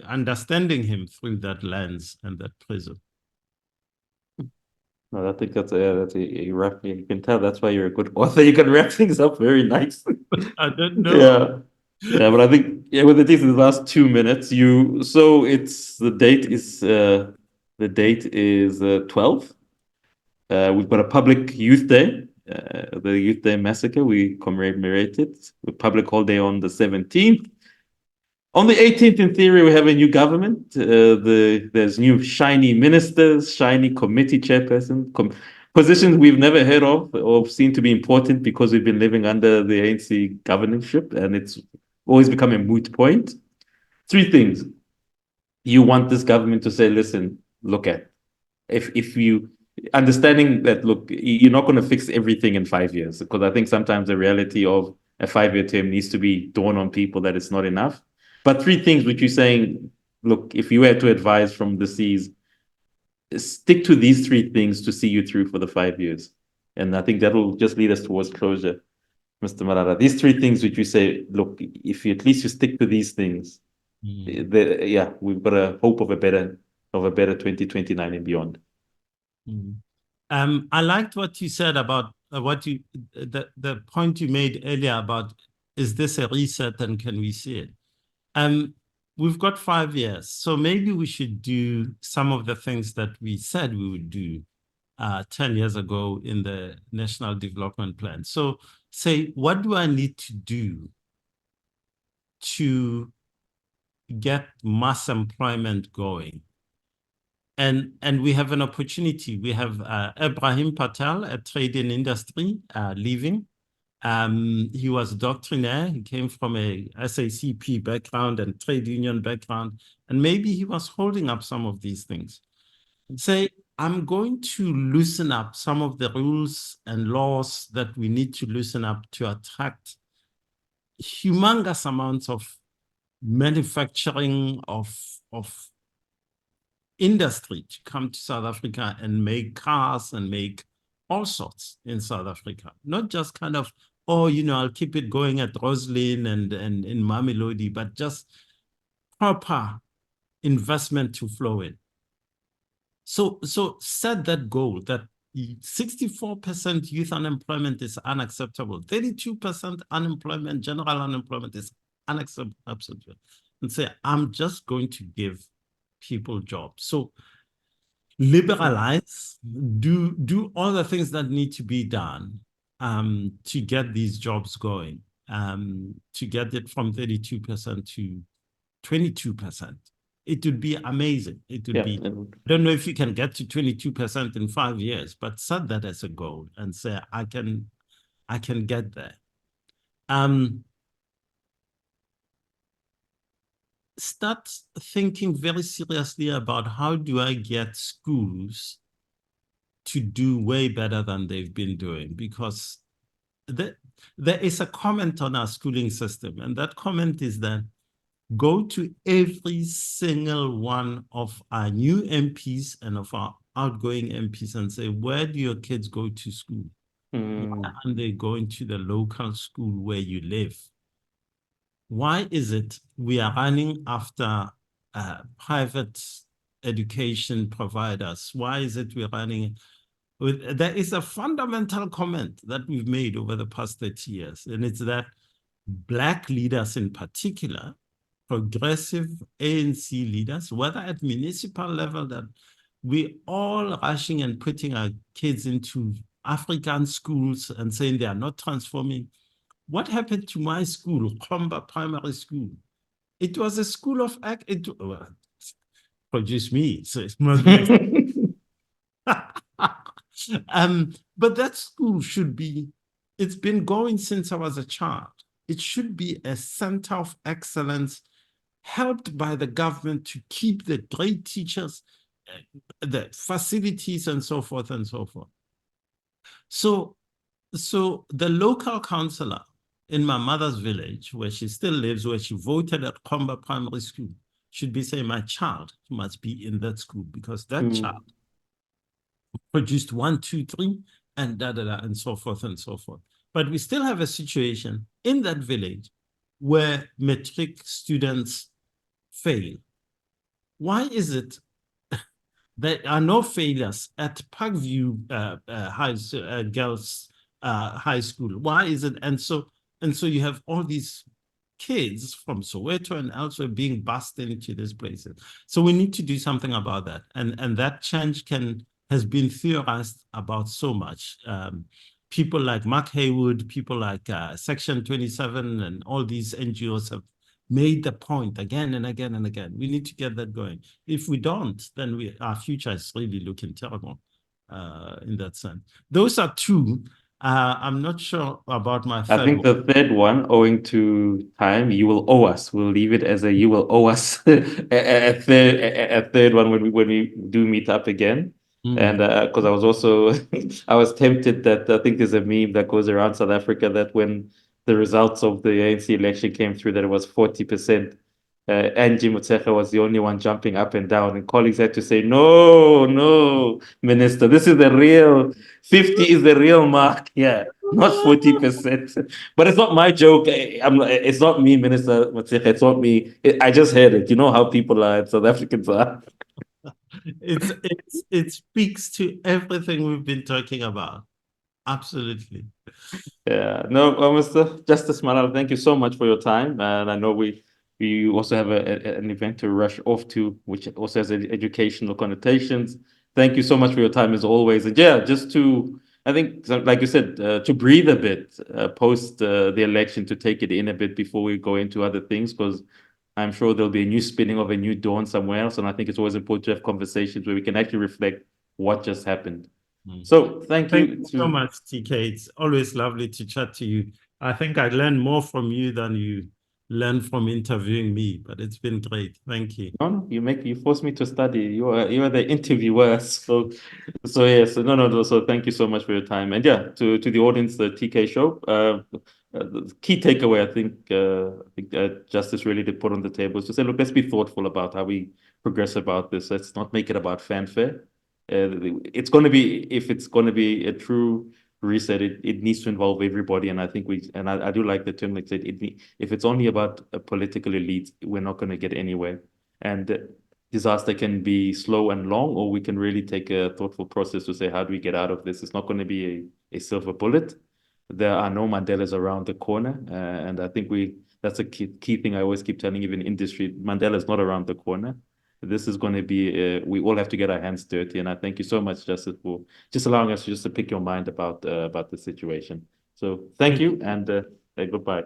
understanding him through that lens and that prism. No, I think that's a wrap. You can tell that's why you're a good author. You can wrap things up very nicely. I don't know. Yeah, but I think with the last 2 minutes, so it's the date is 12th. We've got a public youth day, the Youth Day massacre. We commemorate it. A public holiday on the 17th. On the 18th, in theory, we have a new government. There's new shiny ministers, shiny committee chairperson, positions we've never heard of or seem to be important because we've been living under the ANC governorship, and it's always become a moot point. 3 things. You want this government to say, listen, look at, if you, understanding that, look, you're not going to fix everything in 5 years, because I think sometimes the reality of a 5-year term needs to be dawned on people that it's not enough. But 3 things which you're saying, look, if you were to advise from the seas, stick to these 3 things to see you through for the 5 years. And I think that'll just lead us towards closure, Mr. Malala. These 3 things which you say, look, if you at least you stick to these things, we've got a hope of a better 2029 and beyond. I liked what you said about the point you made earlier about, is this a reset and can we see it? We've got 5 years, so maybe we should do some of the things that we said we would do 10 years ago in the National Development Plan. So say, what do I need to do to get mass employment going? And we have an opportunity. We have Ibrahim Patel, a trade in industry, leaving. He was a doctrinaire. He came from a SACP background and trade union background, and maybe he was holding up some of these things. Say, I'm going to loosen up some of the rules and laws that we need to loosen up to attract humongous amounts of manufacturing, of industry to come to South Africa and make cars and make all sorts in South Africa. Not just kind of, I'll keep it going at Roslyn and in Mamelodi, but just proper investment to flow in. So set that goal that 64% youth unemployment is unacceptable. 32% unemployment, general unemployment is unacceptable. And say, I'm just going to give people jobs. So liberalize, do all the things that need to be done to get these jobs going, to get it from 32% to 22%. It would be amazing. It would be, I don't know if you can get to 22% in 5 years, but set that as a goal and say, I can get there. Start thinking very seriously about how do I get schools to do way better than they've been doing, because there is a comment on our schooling system, and that comment is that go to every single one of our new MPs and of our outgoing MPs and say, where do your kids go to school? Why aren't they going to the local school where you live? Why is it we are running after private education providers? Why is it we're running? There is a fundamental comment that we've made over the past 30 years, and it's that Black leaders in particular, progressive ANC leaders, whether at municipal level, that we all rushing and putting our kids into African schools and saying they are not transforming. What happened to my school, Khomba Primary School? It was a school of act. It produced me, so it must be. But that school should be. It's been going since I was a child. It should be a center of excellence, helped by the government to keep the great teachers, the facilities, and so forth and so forth. So the local councillor in my mother's village, where she still lives, where she voted at Khomba Primary School, should be saying, my child must be in that school because that child produced 1, 2, 3, and and so forth and so forth. But we still have a situation in that village where matric students fail. Why is it there are no failures at Parkview Girls High School? Why is it? And so you have all these kids from Soweto and elsewhere being bussed into these places. So we need to do something about that. And that change has been theorized about so much. People like Mark Haywood, people like Section 27 and all these NGOs have made the point again and again and again. We need to get that going. If we don't, then our future is really looking terrible in that sense. Those are two. I'm not sure about my third I think the third one, owing to time, you will owe us. We'll leave it as you will owe us a third one when we do meet up again. And because I was also I was tempted that I think there's a meme that goes around South Africa that when the results of the ANC election came through, that it was 40%. Angie Motshekga was the only one jumping up and down, and colleagues had to say, no, Minister, this is the real 50 is the real mark, yeah, not 40%. But it's not my joke. It's not me, Minister Motshekga. It's not me. I just heard it. You know how people are, South Africans are. It speaks to everything we've been talking about. Absolutely. Yeah. No, Mr. Justice Malala, thank you so much for your time. And I know we also have an event to rush off to, which also has educational connotations. Thank you so much for your time as always. And yeah, just to, I think, like you said, to breathe a bit post the election, to take it in a bit before we go into other things, because I'm sure there'll be a new spinning of a new dawn somewhere else. And I think it's always important to have conversations where we can actually reflect what just happened. So thank you so much, TK. It's always lovely to chat to you. I think I learned more from you than you learned from interviewing me, but it's been great. Thank you. No, you forced me to study. You are the interviewer. So yes, no. So thank you so much for your time. And yeah, to the audience, the TK show. The key takeaway, I think Justice really did put on the table is to say, look, let's be thoughtful about how we progress about this. Let's not make it about fanfare. It's going to be, if it's going to be a true reset, it needs to involve everybody. And I think I do like the term, like said, if it's only about a political elite, we're not going to get anywhere. And disaster can be slow and long, or we can really take a thoughtful process to say, how do we get out of this? It's not going to be a silver bullet. There are no Mandelas around the corner. And I think that's a key thing I always keep telling even industry, Mandela is not around the corner. This is going to be, we all have to get our hands dirty. And I thank you so much, Justice, for just allowing us to pick your mind about the situation. So thank you and goodbye.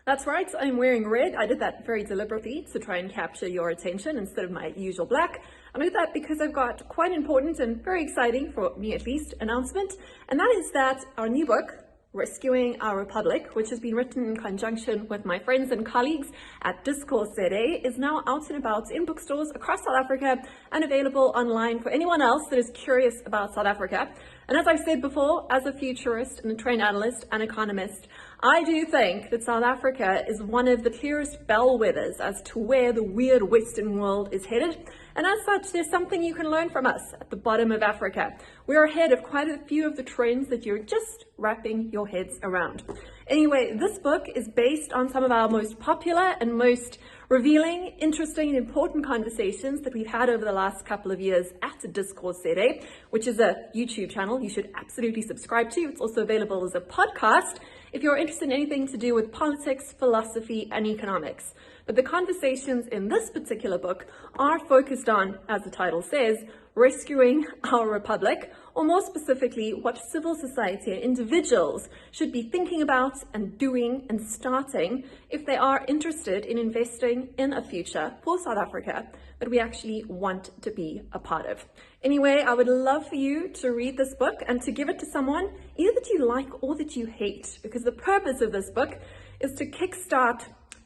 That's right, I'm wearing red. I did that very deliberately to try and capture your attention instead of my usual black. I did that because I've got quite important and very exciting, for me at least, announcement. And that is that our new book, Rescuing Our Republic, which has been written in conjunction with my friends and colleagues at Discourse ZA, is now out and about in bookstores across South Africa and available online for anyone else that is curious about South Africa. And as I've said before, as a futurist and a trained analyst and economist, I do think that South Africa is one of the clearest bellwethers as to where the weird Western world is headed. And as such, there's something you can learn from us at the bottom of Africa. We're ahead of quite a few of the trends that you're just wrapping your heads around. Anyway, this book is based on some of our most popular and most revealing, interesting, and important conversations that we've had over the last couple of years at Discourse ZA, which is a YouTube channel you should absolutely subscribe to. It's also available as a podcast if you're interested in anything to do with politics, philosophy, and economics. But the conversations in this particular book are focused on, as the title says, rescuing our republic, or more specifically, what civil society and individuals should be thinking about and doing and starting if they are interested in investing in a future for South Africa that we actually want to be a part of. Anyway, I would love for you to read this book and to give it to someone either that you like or that you hate, because the purpose of this book is to kickstart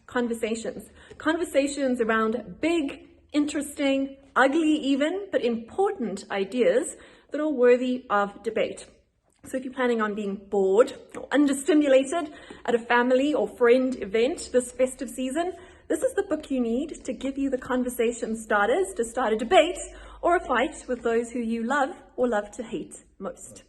conversations around big, interesting, ugly even, but important ideas that are worthy of debate. So if you're planning on being bored or understimulated at a family or friend event this festive season, this is the book you need to give you the conversation starters to start a debate or a fight with those who you love or love to hate most.